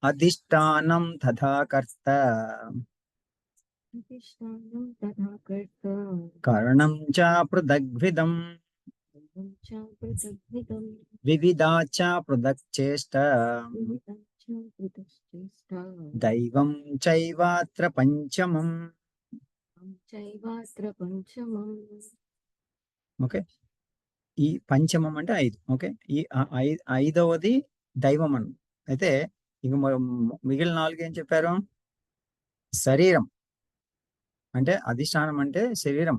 అధిష్టానం తథా కర్త అధిష్టానం తథా కర్త కరణం చ పృథగ్విదం సర్వం చ పృథగ్విదం వివిధాచ పృథక్ చేష్ట వివిధం చ పృథశ్చేష్టా దైవం చైవాత్ర పంచమం. చైవాత్ర పంచమం. ఓకే, ఈ పంచమం అంటే 5. ఓకే, ఈ 5వది దైవం అన్న. అయితే ఇంక మిగిలిన 4 ఏం చెప్పారు? శరీరం అంటే అధిష్టానం అంటే శరీరం.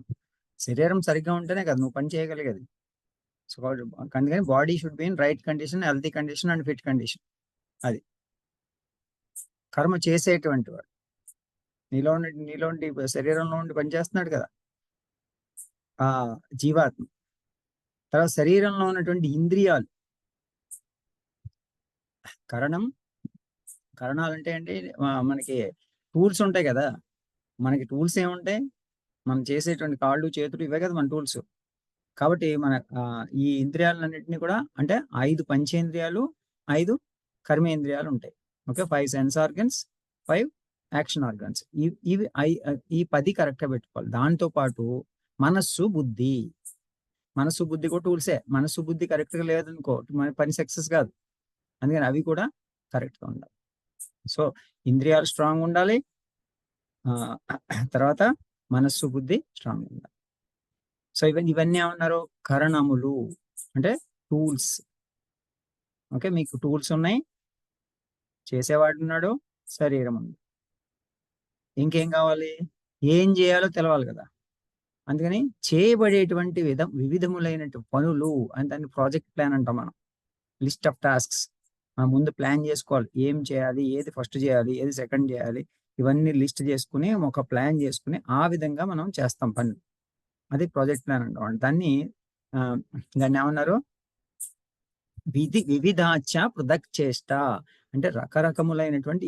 శరీరం సరిగ్గా ఉంటేనే కదా నువ్వు పని చేయగలిగేది. సో అందుకని body should be in right condition, healthy condition and fit condition. అది కర్మ చేసేటువంటి వాడు నీలో ఉండి శరీరంలో ఉండి పనిచేస్తున్నాడు కదా ఆ జీవాత్మ. తర్వాత శరీరంలో ఉన్నటువంటి ఇంద్రియాలు, కరణాలు అంటే ఏంటి? మనకి టూల్స్ ఉంటాయి కదా. మనకి టూల్స్ ఏముంటాయి? మనం చేసేటువంటి కాళ్ళు చేతులు ఇవే కదా మన టూల్స్. కాబట్టి మన ఈ ఇంద్రియాలన్నింటినీ కూడా అంటే 5 పంచేంద్రియాలు, 5 కర్మేంద్రియాలు ఉంటాయి. Okay, 5 sense organs, 5 action organs. ఇవి ఈ 10 కరెక్ట్గా పెట్టుకోవాలి. దాంతో పాటు మనస్సు బుద్ధి కూడా టూల్సే. మనస్సు బుద్ధి కరెక్ట్గా లేదనుకో మన పని సక్సెస్ కాదు. అందుకని అవి కూడా కరెక్ట్గా ఉండాలి. సో ఇంద్రియాలు స్ట్రాంగ్ ఉండాలి, తర్వాత మనస్సు బుద్ధి స్ట్రాంగ్ ఉండాలి. సో ఇవన్నీ ఏమన్నారు? కరణములు అంటే టూల్స్. ఓకే, మీకు టూల్స్ ఉన్నాయి, చేసేవాడు ఉన్నాడు, శరీరం ఉంది. ఇంకేం కావాలి? ఏం చేయాలో తెలవాలి కదా. అందుకని చేయబడేటువంటి వివిధములైనటువంటి పనులు అని దాన్ని ప్రాజెక్ట్ ప్లాన్ అంటాం మనం. లిస్ట్ ఆఫ్ టాస్క్స్ మనం ముందు ప్లాన్ చేసుకోవాలి. ఏం చేయాలి, ఏది ఫస్ట్ చేయాలి, ఏది సెకండ్ చేయాలి, ఇవన్నీ లిస్ట్ చేసుకుని ఒక ప్లాన్ చేసుకుని ఆ విధంగా మనం చేస్తాం పని. అది ప్రాజెక్ట్ ప్లాన్ అంటాం. దాన్ని ఏమన్నారు? వివిధాచ పృథక్ చేష్ట అంటే రకరకములైనటువంటి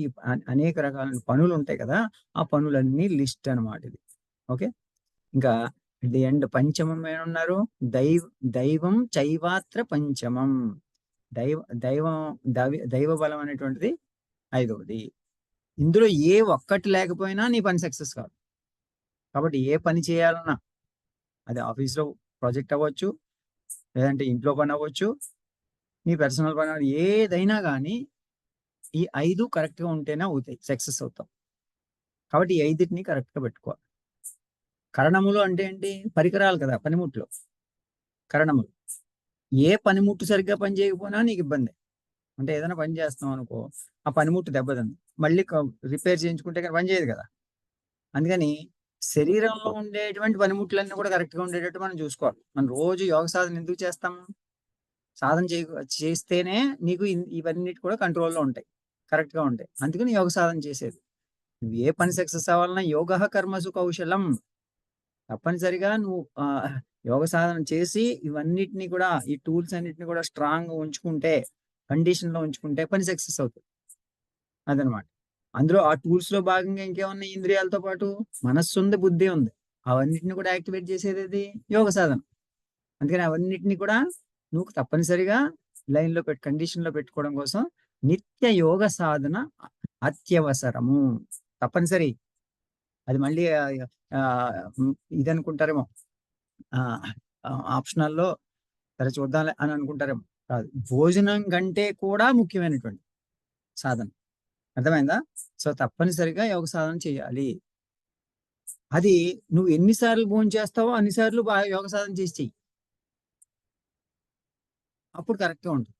అనేక రకాలైన పనులు ఉంటాయి కదా, ఆ పనులన్నీ లిస్ట్ అనమాట ఇది. ఓకే, ఇంకా ది ఎండ్ పంచమం ఏమన్నారు? దైవం చైవాత్ర పంచమం. దైవ బలం అనేటువంటిది 5వది. ఇందులో ఏ ఒక్కటి లేకపోయినా నీ పని సక్సెస్ కాదు. కాబట్టి ఏ పని చేయాలన్నా, అది ఆఫీస్లో ప్రాజెక్ట్ అవ్వచ్చు, లేదంటే ఇంట్లో పని అవ్వచ్చు, నీ పర్సనల్ పని ఏదైనా కానీ ఈ 5 కరెక్ట్గా ఉంటేనే అవుతాయి, సక్సెస్ అవుతాం. కాబట్టి ఈ 5టిని కరెక్ట్గా పెట్టుకోవాలి. కరణములు అంటే ఏంటి? పరికరాలు కదా, పనిముట్లు. కరణములు ఏ పనిముట్టు సరిగ్గా పని చేయకపోయినా నీకు ఇబ్బంది. అంటే ఏదైనా పని చేస్తాం అనుకో, ఆ పనిముట్టు దెబ్బతింది, మళ్ళీ రిపేర్ చేయించుకుంటే కానీ పని చేయదు కదా. అందుకని శరీరంలో ఉండేటువంటి పనిముట్లన్నీ కూడా కరెక్ట్గా ఉండేటట్టు మనం చూసుకోవాలి. మనం రోజు యోగ సాధన ఎందుకు చేస్తాము? సాధన చేస్తేనే నీకు ఇవన్నిటి కూడా కంట్రోల్లో ఉంటాయి, కరెక్ట్గా ఉంటాయి. అందుకని యోగ సాధన చేసేది. నువ్వు ఏ పని సక్సెస్ అవ్వాలన్నా యోగ కర్మసు కౌశలం. తప్పనిసరిగా నువ్వు యోగ సాధన చేసి ఇవన్నిటిని కూడా, ఈ టూల్స్ అన్నిటిని కూడా స్ట్రాంగ్ ఉంచుకుంటే, కండిషన్లో ఉంచుకుంటే పని సక్సెస్ అవుతుంది. అదనమాట. అందులో ఆ టూల్స్ లో భాగంగా ఇంకేమన్నా ఇంద్రియాలతో పాటు మనస్సు ఉంది, బుద్ధి ఉంది. అవన్నిటిని కూడా యాక్టివేట్ చేసేది అది యోగ సాధన. అందుకని అవన్నిటిని కూడా నువ్వు తప్పనిసరిగా లైన్లో కండిషన్లో పెట్టుకోవడం కోసం నిత్య యోగ సాధన అత్యవసరము, తప్పనిసరి. అది మళ్ళీ ఇది అనుకుంటారేమో, ఆప్షనల్లో సరే చూద్దాం అని అనుకుంటారేమో. కాదు, భోజనం కంటే కూడా ముఖ్యమైనటువంటి సాధన. అర్థమైందా? సో తప్పనిసరిగా యోగ సాధన చేయాలి. అది నువ్వు ఎన్నిసార్లు భోజనం చేస్తావో అన్నిసార్లు బాగా యోగ సాధన చేసి చెయ్యి, అప్పుడు కరెక్ట్గా ఉంటుంది.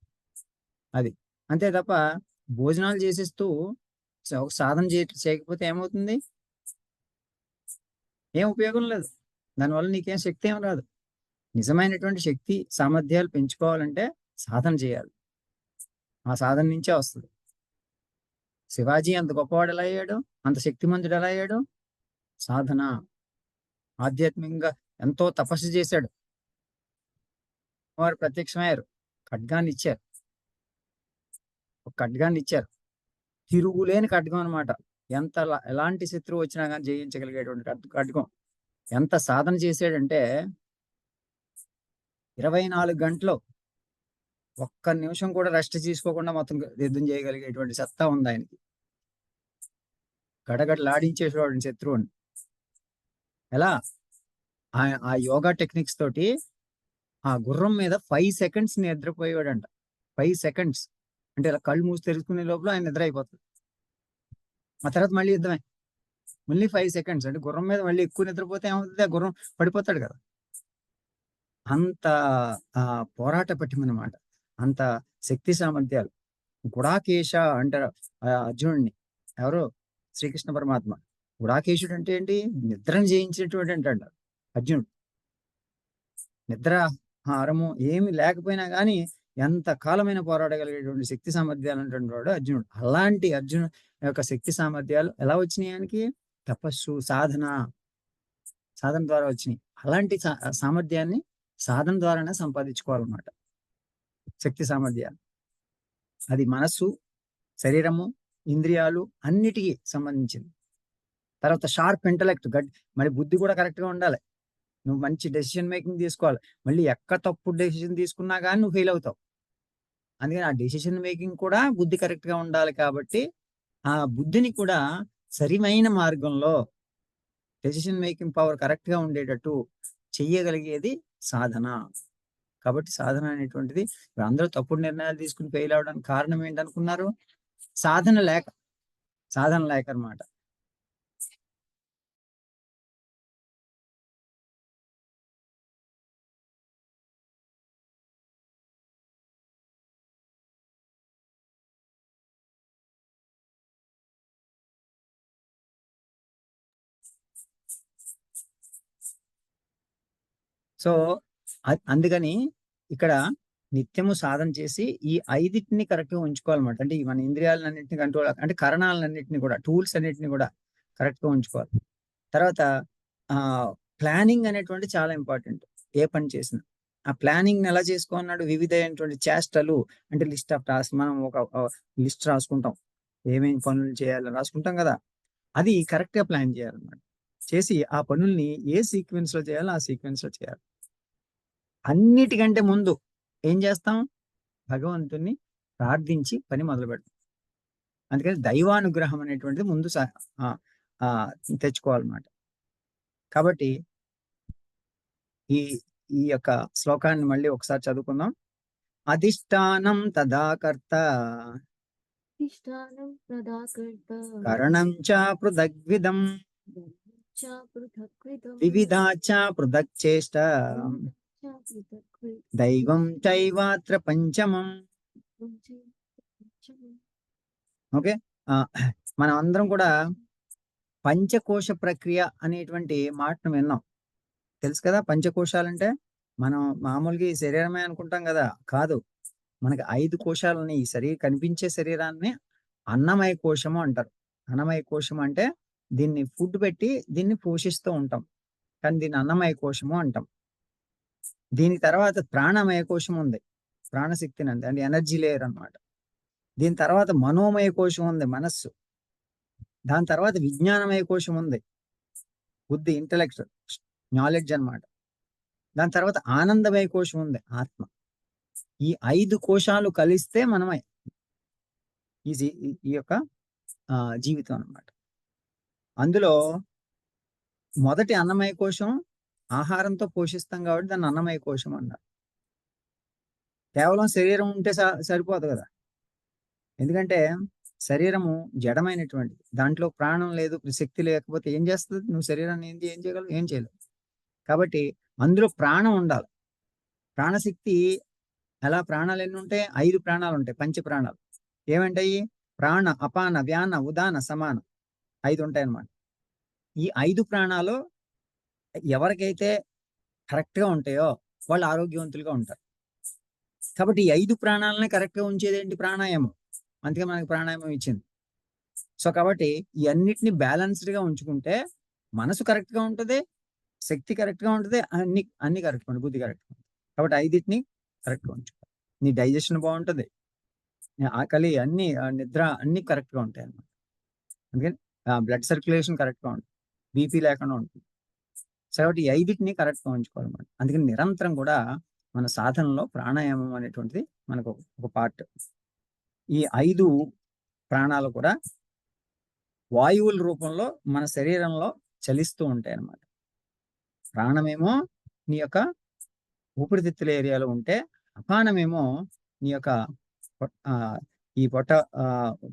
అది అంతే తప్ప భోజనాలు చేసేస్తూ సాధన చేయకపోతే ఏమవుతుంది? ఏం ఉపయోగం లేదు. దానివల్ల నీకేం శక్తి ఏం రాదు. నిజమైనటువంటి శక్తి సామర్థ్యాలు పెంచుకోవాలంటే సాధన చేయాలి. ఆ సాధన నుంచే వస్తుంది. శివాజీ అంత గొప్పవాడు ఎలా అయ్యాడు, అంత శక్తిమంతుడు ఎలా అయ్యాడు? సాధన. ఆధ్యాత్మికంగా ఎంతో తపస్సు చేశాడు. వారు ప్రత్యక్షమయ్యారు, ఖడ్గాన్ని ఇచ్చారు. ఒక ఖడ్గాన్ని ఇచ్చారు, తిరుగులేని ఖడ్గం అనమాట. ఎలాంటి శత్రువు వచ్చినా కానీ జయించగలిగేటువంటి ఖడ్గం. ఎంత సాధన చేశాడంటే 24 గంటలు ఒక్క నిమిషం కూడా రెస్ట్ తీసుకోకుండా మొత్తం యుద్ధం చేయగలిగేటువంటి సత్తా ఉంది ఆయనకి. గడగడలాడించేసేవాడు శత్రువుని. ఎలా? ఆ యోగా టెక్నిక్స్ తోటి ఆ గుర్రం మీద 5 సెకండ్స్ నిద్రపోయేవాడంట. 5 సెకండ్స్ అంటే ఇలా కళ్ళు మూసి తెరుచుకునే లోపల ఆయన నిద్ర అయిపోతుంది. ఆ తర్వాత మళ్ళీ యుద్ధమే. మళ్ళీ 5 సెకండ్స్ అంటే గుర్రం మీద మళ్ళీ ఎక్కువ నిద్రపోతే ఏమవుతుంది? ఆ గుర్రం పడిపోతాడు కదా! అంత పోరాట పటిమనమాట. అంత శక్తి సామర్థ్యాలు. గుడాకేశ అంటారు అర్జునుడిని. ఎవరు? శ్రీకృష్ణ పరమాత్మ. గుడాకేశుడు అంటే ఏంటి? నిద్రను జయించినటువంటి అంటాడు అర్జునుడు. నిద్ర హారము ఏమి లేకపోయినా కానీ ఎంత కాలమైన పోరాడగలిగేటువంటి శక్తి సామర్థ్యాలు అంటున్న వాడు అర్జునుడు. అలాంటి అర్జును యొక్క శక్తి సామర్థ్యాలు ఎలా వచ్చినాయి ఆయనకి? తపస్సు, సాధన ద్వారా వచ్చినాయి. అలాంటి సామర్థ్యాన్ని సాధన ద్వారానే సంపాదించుకోవాలన్నమాట. శక్తి సామర్థ్యాలు. అది మనస్సు, శరీరము, ఇంద్రియాలు అన్నిటికీ సంబంధించింది. తర్వాత షార్ప్ ఇంటలెక్ట్, మరి బుద్ధి కూడా కరెక్ట్ గా ఉండాలి. నువ్వు మంచి డెసిషన్ మేకింగ్ తీసుకోవాలి. మళ్ళీ తప్పుడు డెసిషన్ తీసుకున్నా కానీ నువ్వు ఫెయిల్ అవుతావు. అందుకని ఆ డెసిషన్ మేకింగ్ కూడా బుద్ధి కరెక్ట్ గా ఉండాలి. కాబట్టి ఆ బుద్ధిని కూడా సరైన మార్గంలో డెసిషన్ మేకింగ్ పవర్ కరెక్ట్ గా ఉండేటట్టు చెయ్యగలిగేది సాధన. కాబట్టి సాధన అనేటువంటిది అందరూ తప్పుడు నిర్ణయాలు తీసుకుని ఫెయిల్ అవడానికి కారణం ఏంటనుకున్నారు? సాధన లేక అన్నమాట. సో అందుకని ఇక్కడ నిత్యము సాధన చేసి ఈ 5టిని కరెక్ట్ గా ఉంచుకోవాలన్నమాట. అంటే మన ఇంద్రియాలన్నింటినీ కంట్రోల్, అంటే కరణాలన్నింటినీ కూడా, టూల్స్ అన్నింటినీ కూడా కరెక్ట్ గా ఉంచుకోవాలి. తర్వాత ప్లానింగ్ అనేటువంటి చాలా ఇంపార్టెంట్. ఏ పని చేసినా ఆ ప్లానింగ్ ఎలా చేసుకోన్నాడు? వివిధమైనటువంటి చేష్టలు, అంటే లిస్ట్ ఆఫ్ టాస్క్. మనం ఒక లిస్ట్ రాసుకుంటాం, ఏమేమి పనులు చేయాలని రాసుకుంటాం కదా. అది కరెక్ట్ గా ప్లాన్ చేయాలన్నమాట. చేసి ఆ పనుల్ని ఏ సీక్వెన్స్ లో చేయాలో ఆ సీక్వెన్స్ లో చేయాలి. అన్నిటికంటే ముందు ఏం చేస్తాం? భగవంతుణ్ణి ప్రార్థించి పని మొదలు పెడతాం. అందుకని దైవానుగ్రహం అనేటువంటిది ముందు తెచ్చుకోవాలన్నమాట. కాబట్టి ఈ ఈ యొక్క శ్లోకాన్ని మళ్ళీ ఒకసారి చదువుకుందాం. అధిష్టానం తదాకర్త కరణం చ పృథగ్విధం వివిధాచ పృథక్ చేష్ట దైవం చైవాత్ర పంచమం. ఓకే, మనం అందరం కూడా పంచకోశ ప్రక్రియ అనేటువంటి మాటను విన్నాం. తెలుసు కదా పంచకోశాలంటే? మనం మామూలుగా ఈ శరీరమే అనుకుంటాం కదా. కాదు, మనకి 5 కోశాలు ఉన్నాయి. ఈ కనిపించే శరీరాన్ని అన్నమయ కోశము అంటారు. అన్నమయ కోశం అంటే దీన్ని ఫుడ్ పెట్టి దీన్ని పోషిస్తూ ఉంటాం, కానీ దీన్ని అన్నమయ కోశము అంటాం. దీని తర్వాత ప్రాణమయ కోశం ఉంది, ప్రాణశక్తిని అంటే ఎనర్జీ లేయర్ అన్నమాట. దీని తర్వాత మనోమయ కోశం ఉంది, మనస్సు. దాని తర్వాత విజ్ఞానమయ కోశం ఉంది, బుద్ధి, ఇంటలెక్ట్, నాలెడ్జ్ అన్నమాట. దాని తర్వాత ఆనందమయ కోశం ఉంది, ఆత్మ. ఈ 5 కోశాలు కలిస్తే మనమే ఈ యొక్క జీవితం అన్నమాట. అందులో మొదటి అన్నమయ కోశం ఆహారంతో పోషిస్తాం కాబట్టి దాన్ని అన్నమయ కోశం అన్నారు. కేవలం శరీరం ఉంటే సరిపోదు కదా. ఎందుకంటే శరీరము జడమైనటువంటిది, దాంట్లో ప్రాణం లేదు, శక్తి లేకపోతే ఏం చేస్తుంది? నువ్వు శరీరాన్ని ఏం చేయగలవు? ఏం చేయలేవు. కాబట్టి అందులో ప్రాణం ఉండాలి. ప్రాణశక్తి ఎలా? ప్రాణాలు ఎన్ని ఉంటాయి? 5 ప్రాణాలు ఉంటాయి, పంచ ప్రాణాలు. ఏమంటాయి? ప్రాణ, అపాన, వ్యాన, ఉదాన, సమాన 5 ఉంటాయి అన్నమాట. ఈ 5 ప్రాణాలు ఎవరికైతే కరెక్ట్ గా ఉంటాయో వాళ్ళు ఆరోగ్యవంతులుగా ఉంటారు. కాబట్టి ఈ 5 ప్రాణాలని కరెక్ట్ గా ఉంచేది ఏంటి? ప్రాణాయామం. అందుకే మనకి ప్రాణాయామం ఇచ్చింది. సో కాబట్టి ఈ అన్నిటిని బ్యాలెన్స్డ్ గా ఉంచుకుంటే మనసు కరెక్ట్ గా ఉంటుంది, శక్తి కరెక్ట్ గా ఉంటుంది, అన్ని కరెక్ట్ ఉంటుంది, బుద్ధి కరెక్ట్ ఉంటుంది. కాబట్టి 5టిని కరెక్ట్ గా ఉంచుకోవాలి. నీ డైజెషన్ బాగుంటుంది, ఆకలి, అన్ని, నిద్ర అన్ని కరెక్ట్ గా ఉంటాయి అన్నమాట. అందుకని బ్లడ్ సర్క్యులేషన్ కరెక్ట్ గా ఉంటుంది, బీపీ లేకుండా ఉంటుంది. కాబట్టి ఈ 5టిని కరెక్ట్ గా ఉంచుకోవాలన్నమాట. అందుకని నిరంతరం కూడా మన సాధనలో ప్రాణాయామం అనేటువంటిది మనకు ఒక పార్ట్. ఈ 5 ప్రాణాలు కూడా వాయువుల రూపంలో మన శరీరంలో చలిస్తూ ఉంటాయి అన్నమాట. ప్రాణమేమో నీ యొక్క ఊపిరితిత్తుల ఏరియాలో ఉంటే, అపానమేమో నీ యొక్క ఈ పొట్ట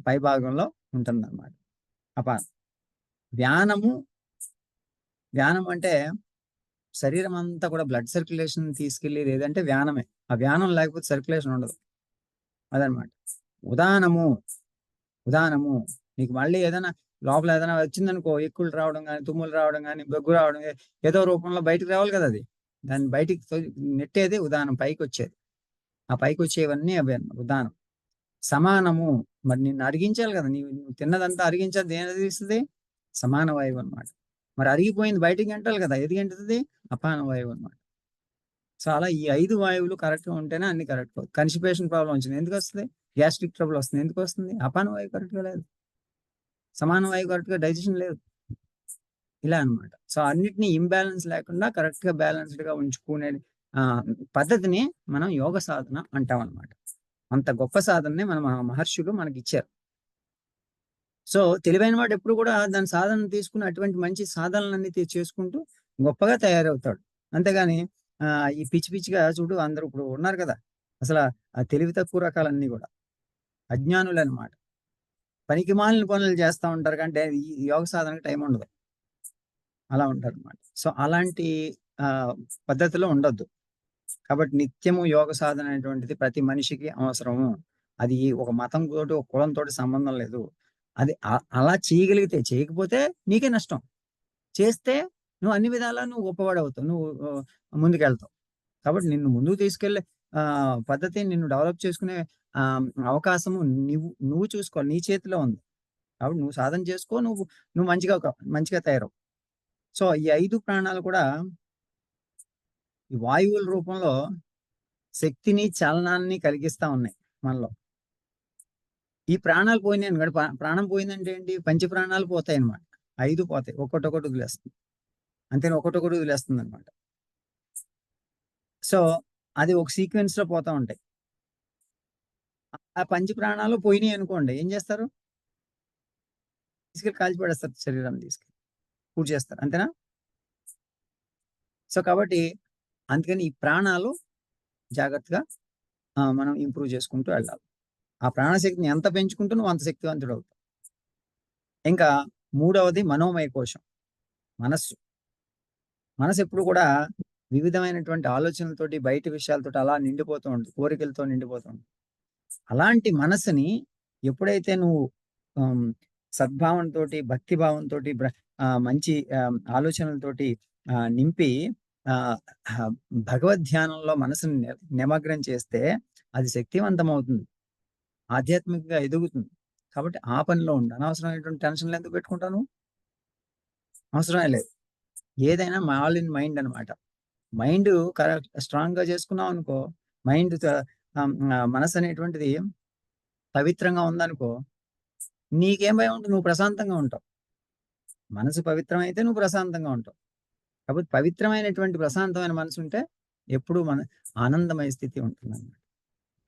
పై భాగంలో ఉంటుందన్నమాట. అపానం. వ్యానము అంటే శరీరం అంతా కూడా బ్లడ్ సర్క్యులేషన్ తీసుకెళ్ళి లేదంటే వ్యానమే. ఆ వ్యానం లేకపోతే సర్క్యులేషన్ ఉండదు. అదనమాట. ఉదానము నీకు మళ్ళీ ఏదైనా లోపల ఏదైనా వచ్చిందనుకో, ఎక్కులు రావడం కానీ, తుమ్ములు రావడం కానీ, దగ్గు రావడం, ఏదో రూపంలో బయటికి రావాలి కదా అది. దాన్ని బయటికి నెట్టేది ఉదానం, పైకి వచ్చేది. ఆ పైకి వచ్చేవన్నీ అవి ఉదానం. సమానము, మరి నిన్ను అరిగించాలి కదా, నువ్వు తిన్నదంతా అరిగించాలి. దేని అరిగిస్తుంది? సమాన వాయువు అనమాట. మరి అరిగిపోయింది బయటికి గంటాలి కదా, ఏది గంటుతుంది? అపాన వాయువు అనమాట. సో అలా ఈ 5 వాయువులు కరెక్ట్గా ఉంటేనే అన్ని కరెక్ట్. కాన్స్టిపేషన్ ప్రాబ్లం వచ్చింది ఎందుకు వస్తుంది? గ్యాస్ట్రిక్ ట్రబుల్ వస్తుంది ఎందుకు వస్తుంది? అపాన వాయువు కరెక్ట్గా లేదు, సమాన వాయువు కరెక్ట్గా డైజెషన్ లేదు, ఇలా అనమాట. సో అన్నిటినీ ఇంబ్యాలెన్స్ లేకుండా కరెక్ట్గా బ్యాలెన్స్డ్గా ఉంచుకునే పద్ధతిని మనం యోగ సాధన అంటాం అనమాట. అంత గొప్ప సాధనని మన మహర్షులు మనకి ఇచ్చారు. సో తెలివైన వాడు ఎప్పుడు కూడా దాని సాధన తీసుకుని అటువంటి మంచి సాధనలన్నీ చేసుకుంటూ గొప్పగా తయారవుతాడు. అంతేగాని ఈ పిచ్చి పిచ్చిగా చూడు అందరూ ఇప్పుడు ఉన్నారు కదా, అసలు ఆ తెలివి తక్కువ రకాలన్నీ కూడా అజ్ఞానులు అనమాట. పనికి మాలిన పనులు చేస్తూ ఉంటారు కంటే ఈ యోగ సాధనకు టైం ఉండదు, అలా ఉంటారు అనమాట. సో అలాంటి పద్ధతిలో ఉండొద్దు. కాబట్టి నిత్యము యోగ సాధన అనేటువంటిది ప్రతి మనిషికి అవసరము. అది ఒక మతం తోటి, ఒక కులంతో సంబంధం లేదు. అది అలా చేయగలిగితే, చేయకపోతే నీకే నష్టం. చేస్తే నువ్వు అన్ని విధాలా నువ్వు గొప్పవాడవుతావు, నువ్వు ముందుకెళ్తావు. కాబట్టి నిన్ను ముందుకు తీసుకెళ్లే పద్ధతి, నిన్ను డెవలప్ చేసుకునే అవకాశము నువ్వు చూసుకోవాలి, నీ చేతిలో ఉంది. కాబట్టి నువ్వు సాధన చేసుకో, నువ్వు మంచిగా తయారవు. సో ఈ 5 ప్రాణాలు కూడా ఈ వాయువుల రూపంలో శక్తిని, చలనాన్ని కలిగిస్తా ఉన్నాయి మనలో. ఈ ప్రాణాలు పోయినాయి అనుకోండి, ప్రాణం పోయిందంటే ఏంటి? పంచ ప్రాణాలు పోతాయి అనమాట. 5 పోతాయి, ఒక్కొక్కటి వదిలేస్తుంది. అంతేనా, ఒక్కొక్కటి వదిలేస్తుంది అనమాట. సో అది ఒక సీక్వెన్స్ లో పోతా ఉంటాయి. ఆ పంచ ప్రాణాలు పోయినాయి అనుకోండి, ఏం చేస్తారు? తీసుకెళ్ళి కాల్చి పడేస్తారు, శరీరాన్ని తీసుకెళ్ళి పూర్తి చేస్తారు. అంతేనా? సో కాబట్టి అందుకని ఈ ప్రాణాలు జాగ్రత్తగా మనం ఇంప్రూవ్ చేసుకుంటూ వెళ్ళాలి. ఆ ప్రాణశక్తిని ఎంత పెంచుకుంటూ నువ్వు అంత శక్తివంతుడు అవుతావు. ఇంకా 3వది మనోమయ కోశం, మనసు ఎప్పుడు కూడా వివిధమైనటువంటి ఆలోచనలతోటి, బయట విషయాలతోటి అలా నిండిపోతూ ఉంటుంది, కోరికలతో నిండిపోతూ ఉంటుంది. అలాంటి మనసుని ఎప్పుడైతే నువ్వు సద్భావంతోటి, భక్తి భావంతో, మంచి ఆలోచనలతోటి నింపి భగవద్ధ్యానంలో మనసుని నిమగ్నం చేస్తే అది శక్తివంతం అవుతుంది, ఆధ్యాత్మికంగా ఎదుగుతుంది. కాబట్టి ఆ పనిలో ఉండు. అనవసరమైనటువంటి టెన్షన్లు ఎందుకు పెట్టుకుంటాను? అవసరమే లేదు. ఏదైనా ఆల్ ఇన్ మైండ్ అనమాట. మైండ్ కరెక్ట్ స్ట్రాంగ్ గా చేసుకున్నావు అనుకో, మైండ్ మనసు అనేటువంటిది పవిత్రంగా ఉందనుకో, నీకేం భయం ఉంటుంది? నువ్వు ప్రశాంతంగా ఉంటావు. మనసు పవిత్రమైతే నువ్వు ప్రశాంతంగా ఉంటావు. కాబట్టి పవిత్రమైనటువంటి ప్రశాంతమైన మనసు ఉంటే ఎప్పుడు మన ఆనందమయ స్థితి ఉంటుందన్నమాట.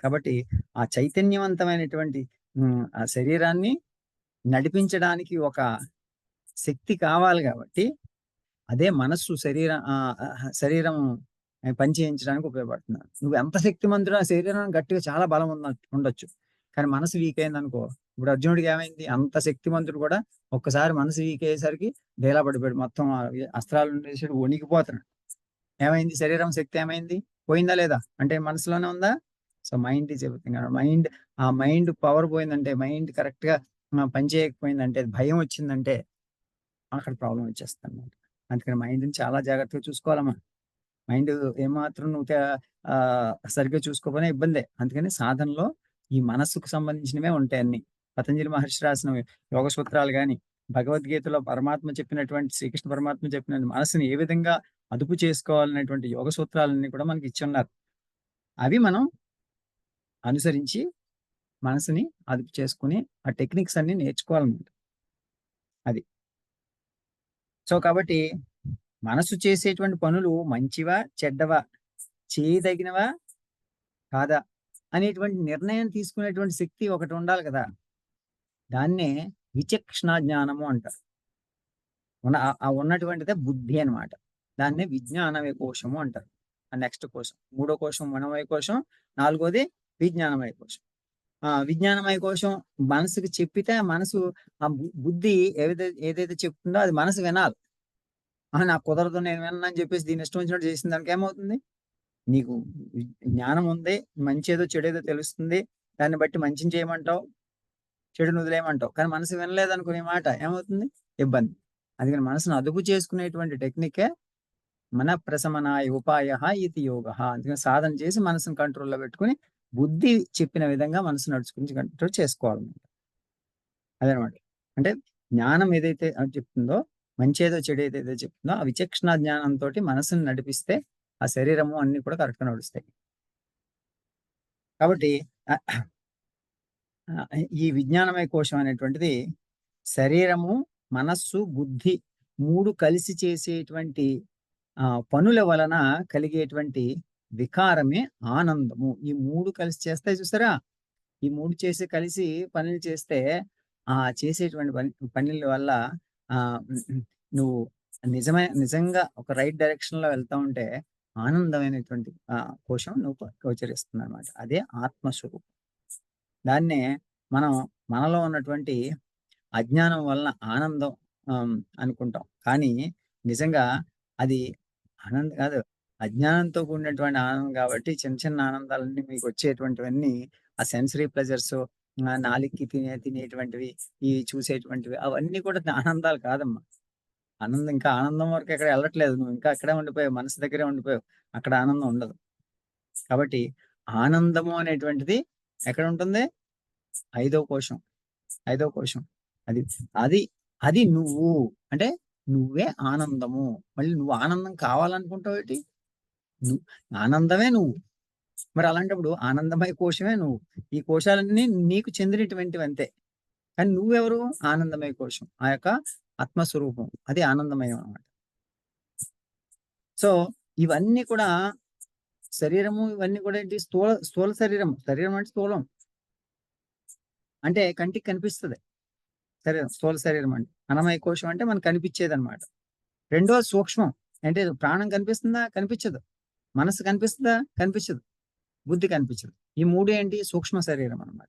కాబట్టి ఆ చైతన్యవంతమైనటువంటి ఆ శరీరాన్ని నడిపించడానికి ఒక శక్తి కావాలి. కాబట్టి అదే మనస్సు శరీరం పని చేయించడానికి ఉపయోగపడుతుంది. నువ్వు ఎంత శక్తిమంతుడు, ఆ శరీరం గట్టిగా చాలా బలం ఉండొచ్చు, కానీ మనసు వీక్ అయింది అనుకో. ఇప్పుడు అర్జునుడికి ఏమైంది? అంత శక్తిమంతుడు కూడా ఒక్కసారి మనసు వీక్ అయ్యేసరికి డేలా పడిపోయాడు, మొత్తం అస్త్రాలు ఉండేసాడు, వణికిపోతున్నాడు. ఏమైంది? శరీరం శక్తి ఏమైంది? పోయిందా లేదా? అంటే మనసులోనే ఉందా? సో మైండ్ చెబుతుంది. ఆ మైండ్ పవర్ పోయిందంటే, మైండ్ కరెక్ట్ గా పని చేయకపోయిందంటే, భయం వచ్చిందంటే అక్కడ ప్రాబ్లం వచ్చేస్తుంది అన్నమాట. అందుకని మైండ్ని చాలా జాగ్రత్తగా చూసుకోవాలమ్మా. మైండ్ ఏమాత్రం నువ్వు సరిగ్గా చూసుకోకపోయినా ఇబ్బందే. అందుకని సాధనలో ఈ మనస్సుకు సంబంధించినవే ఉంటాయి అన్ని. పతంజలి మహర్షి రాసిన యోగ సూత్రాలు గాని, భగవద్గీతలో శ్రీకృష్ణ పరమాత్మ చెప్పిన మనసుని ఏ విధంగా అదుపు చేసుకోవాలనేటువంటి యోగ సూత్రాలన్నీ కూడా మనకి ఇచ్చి ఉన్నారు. అవి మనం అనుసరించి మనసుని అదుపు చేసుకుని ఆ టెక్నిక్స్ అన్ని నేర్చుకోవాలన్నమాట. అది. సో కాబట్టి మనసు చేసేటువంటి పనులు మంచివా చెడ్డవా చేయదగినవా కాదా అనేటువంటి నిర్ణయం తీసుకునేటువంటి శక్తి ఒకటి ఉండాలి కదా! దాన్నే విచక్షణ జ్ఞానము అంటారు. ఉన్నటువంటిదే బుద్ధి అన్నమాట. దాన్నే విజ్ఞానమయ కోశము అంటారు. నెక్స్ట్ కోశం. మూడో కోశం మనోమయ కోశం. నాలుగోది విజ్ఞానమయ కోశం. విజ్ఞానమయ కోశం మనసుకి చెప్పితే ఆ మనసు బుద్ధి ఏదైతే చెప్తుందో అది మనసు వినాలి. నాకు కుదరదు నేను విననని చెప్పేసి దీని ఇష్టం వచ్చినట్టు చేసిన దానికి ఏమవుతుంది? నీకు జ్ఞానం ఉంది. మంచేదో చెడేదో తెలుస్తుంది. దాన్ని బట్టి మంచిని చేయమంటావు. చెడుని వదిలేయమంటావు. కానీ మనసు వినలేదనుకో నీ మాట ఏమవుతుంది? ఇబ్బంది. అందుకని మనసును అదుపు చేసుకునేటువంటి టెక్నికే మనఃప్రశమనాయ ఉపాయః ఇతి యోగః. అందుకని సాధన చేసి మనసుని కంట్రోల్‌లో పెట్టుకొని బుద్ధి చెప్పిన విధంగా మనసు నడుచుకుని కంట్రోల్ చేసుకోవాలన్నమాట. అదనమాట. అంటే జ్ఞానం ఏదైతే చెప్తుందో, మంచేదో చెడేదైతే చెప్తుందో, ఆ విచక్షణ జ్ఞానంతోటి మనసుని నడిపిస్తే ఆ శరీరము అన్నీ కూడా కరెక్ట్‌గా నడుస్తాయి. కాబట్టి ఈ విజ్ఞానమయ కోశం అనేటువంటిది శరీరము, మనస్సు, బుద్ధి 3 కలిసి చేసేటువంటి పనుల వలన కలిగేటువంటి వికారమే ఆనందము. ఈ 3 కలిసి చేస్తాయి చూసారా? ఈ 3 కలిసి పనులు చేస్తే చేసేటువంటి పనుల వల్ల నువ్వు నిజంగా ఒక రైట్ డైరెక్షన్‌లో వెళ్తా ఉంటే ఆనందమైనటువంటి కోశం నువ్వు గోచరిస్తుందన్నమాట. అదే ఆత్మస్వరూపం. దాన్నే మనం మనలో ఉన్నటువంటి అజ్ఞానం వలన ఆనందం అనుకుంటాం. కానీ నిజంగా అది ఆనందం కాదు. అజ్ఞానంతో కూడినటువంటి ఆనందం కాబట్టి చిన్న చిన్న ఆనందాలన్నీ మీకొచ్చేటువంటివన్నీ ఆ సెన్సరీ ప్లెజర్స్, నాలుకకి తినేటువంటివి, ఈ చూసేటువంటివి అవన్నీ కూడా ఆనందాలు కాదమ్మా. ఇంకా ఆనందం వరకు ఎక్కడ వెళ్ళట్లేదు. నువ్వు ఇంకా అక్కడే ఉండిపోయావు. మనసు దగ్గరే ఉండిపోయావు. అక్కడ ఆనందం ఉండదు. కాబట్టి ఆనందము అనేటువంటిది ఎక్కడ ఉంటుంది? ఐదో కోశం. అది అది అది నువ్వు. అంటే నువ్వే ఆనందము. మళ్ళీ నువ్వు ఆనందం కావాలనుకుంటావేటి? ఆనందమే నువ్వు. మరి అలాంటప్పుడు ఆనందమయ కోశమే నువ్వు. ఈ కోశాలన్నీ నీకు చెందినటువంటివి అంతే. కానీ నువ్వెవరు? ఆనందమయ కోశం. ఆ యొక్క ఆత్మస్వరూపం. అది ఆనందమయం అన్నమాట. సో, ఇవన్నీ కూడా శరీరము ఇవన్నీ కూడా ఏంటి? స్థూల శరీరం. శరీరం అంటే స్థూలం. అంటే కంటికి కనిపిస్తది. శరీరం, స్థూల శరీరం అంటే. అన్నమయ కోశం అంటే మనకు కనిపించేదన్నమాట. రెండోది సూక్ష్మం. అంటే ప్రాణం కనిపిస్తుందా? కనిపించదు. మనస్సు కనిపిస్తుందా? కనిపించదు. బుద్ధి కనిపించదు. ఈ 3 ఏంటి? సూక్ష్మ శరీరం అన్నమాట.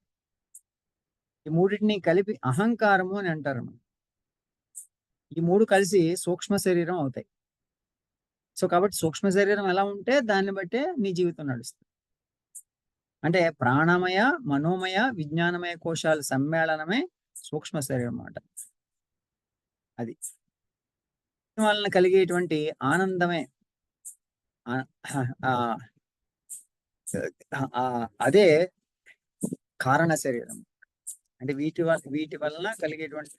ఈ మూడిటిని కలిపి అహంకారము అని అంటారన్నమాట. ఈ 3 కలిసి సూక్ష్మ శరీరం అవుతాయి. సో, కాబట్టి సూక్ష్మ శరీరం ఎలా ఉంటే దాన్ని బట్టే నీ జీవితం నడుస్తుంది. అంటే ప్రాణమయ, మనోమయ, విజ్ఞానమయ కోశాల సమ్మేళనమే సూక్ష్మ శరీరం అన్నమాట. అది. వలన కలిగేటువంటి ఆనందమే అదే కారణ శరీరం. అంటే వీటి వలన కలిగేటువంటి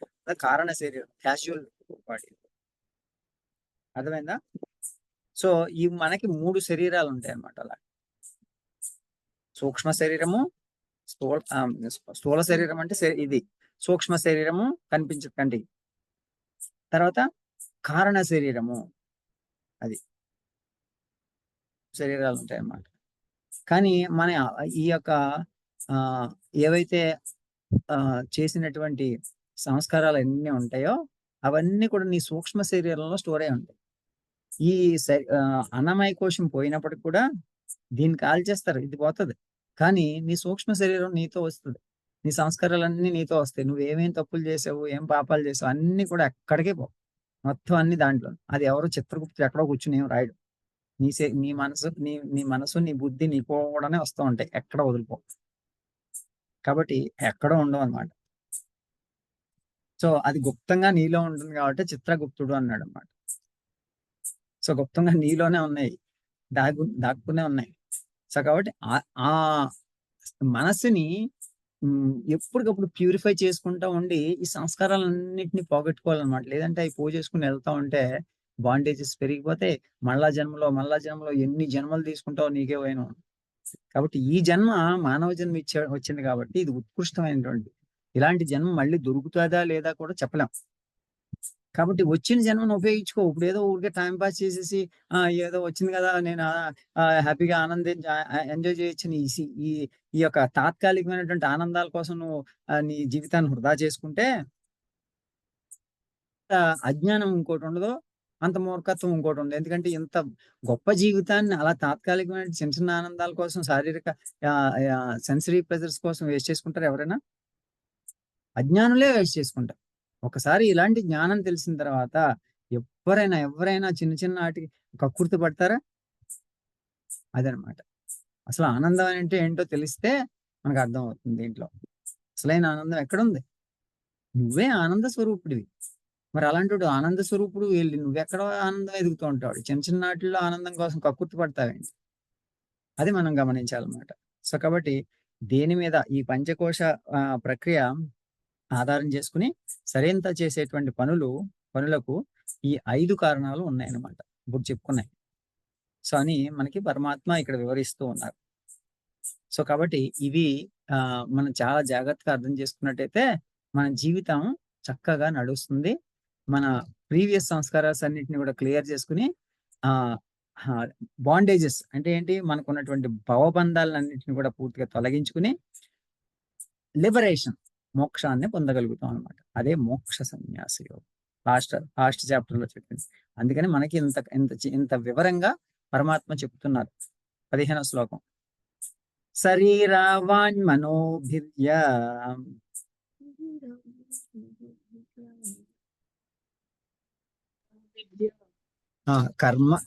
కారణ శరీరం, క్యాజువల్ బాడీ. అర్థమైందా? సో, ఇవి మనకి 3 శరీరాలు ఉంటాయన్నమాట అలా. సూక్ష్మ శరీరము, స్థూల శరీరం అంటే ఇది. సూక్ష్మ శరీరము కనిపించదు కంటికి. తర్వాత కారణ శరీరము. అది. శరీరాలు ఉంటాయన్నమాట. కానీ మన ఈ యొక్క ఏవైతే చేసినటువంటి సంస్కారాలన్నీ ఉంటాయో అవన్నీ కూడా నీ సూక్ష్మ శరీరంలో స్టోర్ అయి ఉంటాయి. ఈ అన్నమయ కోశం పోయినప్పటికి కూడా దీన్ని కాల్చేస్తారు. ఇది పోతది. కానీ నీ సూక్ష్మ శరీరం నీతో వస్తది. నీ సంస్కారాలన్నీ నీతో వస్తాయి. నువ్వేమేం తప్పులు చేసావు, ఏం పాపాలు చేసావు అన్నీ కూడా ఎక్కడికే పోవు. మొత్తం అన్ని దాంట్లో. అది ఎవరో చిత్రగుప్తుడు ఎక్కడో కూర్చొని ఏం రాయడు. నీ మనసు, నీ బుద్ధి నీ కూడానే వస్తూ ఉంటాయి. ఎక్కడ వదిలిపోవు. కాబట్టి ఎక్కడో ఉండవన్నమాట. సో, అది గుప్తంగా నీలో ఉంటుంది కాబట్టి చిత్రగుప్తుడు అన్నాడన్నమాట. సో, గుప్తంగా నీలోనే ఉన్నాయి. దాక్కునే ఉన్నాయి. సో, కాబట్టి ఆ మనసుని ఎప్పటికప్పుడు ప్యూరిఫై చేసుకుంటా ఉండి ఈ సంస్కారాలన్నిటిని పోగొట్టుకోవాలన్నమాట. లేదంటే అవి పోజేసుకొని వెళ్తా ఉంటే బాండేజెస్ పెరిగిపోతాయి. మళ్ళా జన్మలో ఎన్ని జన్మలు తీసుకుంటావో నీకే వైనం. కాబట్టి ఈ జన్మ మానవ జన్మ వచ్చింది కాబట్టి ఇది ఉత్కృష్టమైనటువంటిది. ఇలాంటి జన్మ మళ్ళీ దొరుకుతుందా లేదా కూడా చెప్పలేం. కాబట్టి వచ్చిన జన్మను ఉపయోగించుకో. ఇప్పుడు ఏదో ఊరికే టైం పాస్ చేసేసి ఏదో వచ్చింది కదా! నేను హ్యాపీగా ఎంజాయ్ చేయొచ్చని ఈ ఈ యొక్క తాత్కాలికమైనటువంటి ఆనందాల కోసం నువ్వు నీ జీవితాన్ని వృధా చేసుకుంటే అజ్ఞానం ఇంకోటుండదు. అంత మూర్ఖత్వం ఇంకోటుంది. ఎందుకంటే ఇంత గొప్ప జీవితాన్ని అలా తాత్కాలికమైన చిన్న చిన్న ఆనందాల కోసం శారీరక సెన్సరీ ప్లెజర్స్ కోసం వేస్ట్ చేసుకుంటారా ఎవరైనా? అజ్ఞానులే వేస్ట్ చేసుకుంటారు. ఒకసారి ఇలాంటి జ్ఞానం తెలిసిన తర్వాత ఎవరైనా చిన్న చిన్న ఆటికి కక్కుర్తి పడతారా? అదనమాట. అసలు ఆనందం అంటే ఏంటో తెలిస్తే మనకు అర్థమవుతుంది దీంట్లో. అసలైన ఆనందం ఎక్కడుంది? నువ్వే ఆనంద స్వరూపుడివి. మరి అలాంటోడు ఆనంద స్వరూపుడు ఎళ్లి నువ్వెక్కడో ఆనందం ఎదుగుతూ ఉంటావు. చిన్న చిన్న ఆటిల్లో ఆనందం కోసం కక్కుర్తి పడతావేంటి? అది మనం గమనించాలన్నమాట. సో, కాబట్టి దేని మీద ఈ పంచకోశ ప్రక్రియ ఆధారం చేసుకొని సరైనత చేసేటువంటి పనులకు ఈ 5 కారణాలు ఉన్నాయన్నమాట. ఇప్పుడు చెప్పుకున్నాయి. సో, అని మనకి పరమాత్మ ఇక్కడ వివరిస్తూ ఉన్నారు. సో, కాబట్టి ఇవి మనం చాలా జాగ్రత్తగా అర్థం చేసుకున్నట్టయితే మన జీవితం చక్కగా నడుస్తుంది. మన ప్రీవియస్ సంస్కారాస్ అన్నిటిని కూడా క్లియర్ చేసుకొని ఆహ్, ఆహ్, బాండేజెస్ అంటే ఏంటి? మనకున్నటువంటి భవబంధాలన్నిటిని కూడా పూర్తిగా తొలగించుకొని లిబరేషన్ మోక్షాన్ని పొందగలుగుతాం అన్నమాట. అదే మోక్ష సన్యాస యోగం. లాస్ట్ చాప్టర్‌లో చెప్పింది. అందుకని మనకి ఇంత వివరంగా పరమాత్మ చెప్తున్నారు. 15వ శ్లోకం. శరీరావాన్మనోభిర్య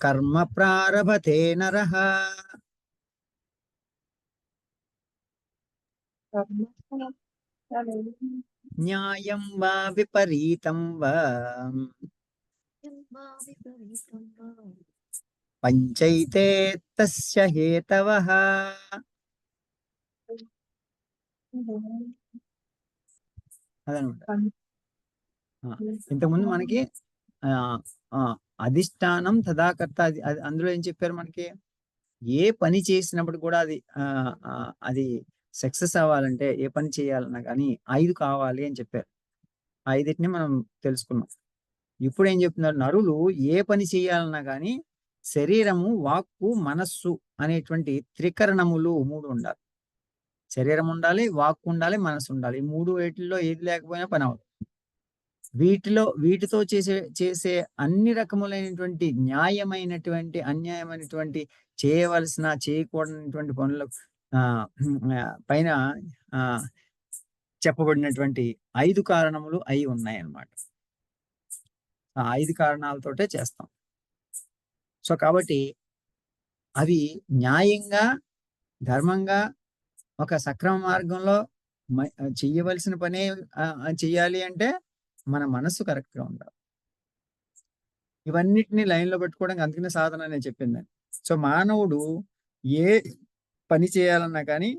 కర్మ ప్రారభతే నరః న్యాయం వా విపరీతం వా పంచైతే తస్య హేతవః. అదనమాట. ఇంతకుముందు మనకి ఆహ్, ఆహ్, అధిష్టానం తదాకర్త అది అందులో ఏం చెప్పారు మనకి? ఏ పని చేసినప్పుడు కూడా అది సక్సెస్ అవ్వాలంటే ఏ పని చేయాలన్నా గానీ 5 కావాలి అని చెప్పారు. ఆ 5టిని మనం తెలుసుకున్నాం. ఇప్పుడేం చెప్తున్నారు? నరులు ఏ పని చేయాలన్నా గానీ శరీరము, వాక్కు, మనస్సు అనేటువంటి త్రికరణములు 3 ఉండాలి. శరీరం ఉండాలి, వాక్కు ఉండాలి, మనస్సు ఉండాలి. ఈ 3 వేటిల్లో ఏది లేకపోయినా పనవ్వదు. వీటితో చేసే అన్ని రకములైనటువంటి న్యాయమైనటువంటి, అన్యాయమైనటువంటి చేయవలసిన, చేయకూడనటువంటి పనులకు పైన ఆహ్, చెప్పబడినటువంటి 5 కారణములు అయి ఉన్నాయన్నమాట. ఆ 5 కారణాలతోటే చేస్తాం. సో, కాబట్టి అవి న్యాయంగా, ధర్మంగా, ఒక సక్రమ మార్గంలో చెయ్యవలసిన పనే చెయ్యాలి అంటే మన మనస్సు కరెక్ట్‌గా ఉండాలి. ఇవన్నిటిని లైన్‌లో పెట్టుకోవడానికి అందుకనే సాధన నేను చెప్పిందని. సో, మానవుడు ఏ పని చేయాలన్నా కానీ,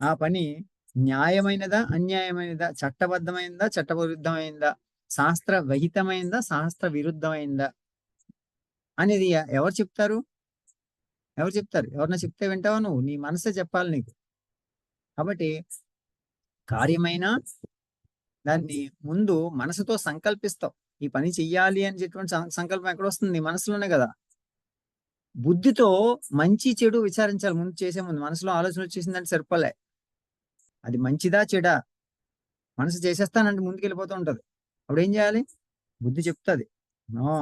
ఆ పని న్యాయమైనదా? అన్యాయమైనదా? చట్టబద్ధమైందా? చట్టవిరుద్ధమైందా? శాస్త్ర విహితమైందా? శాస్త్ర విరుద్ధమైందా? అనేది ఎవరు చెప్తారు? ఎవరు చెప్తారు? ఎవరైనా చెప్తే వింటావా నువ్వు? నీ మనసే చెప్పాలి నీకు. కాబట్టి కార్యమైనా దాన్ని ముందు మనసుతో సంకల్పిస్తావు. ఈ పని చెయ్యాలి అని చెప్పినటువంటి సంకల్పం ఎక్కడొస్తుంది? నీ మనసులోనే గదా! బుద్ధితో మంచి, చెడు విచారించాలి ముందు చేసే ముందు. మనసులో ఆలోచన వచ్చేసిందంటే సరిపోలే. అది మంచిదా? చెడా? మనసు చేసేస్తానంటే ముందుకెళ్ళిపోతూ ఉంటది. అప్పుడేం జేయాలి? బుద్ధి చెప్తది. నో.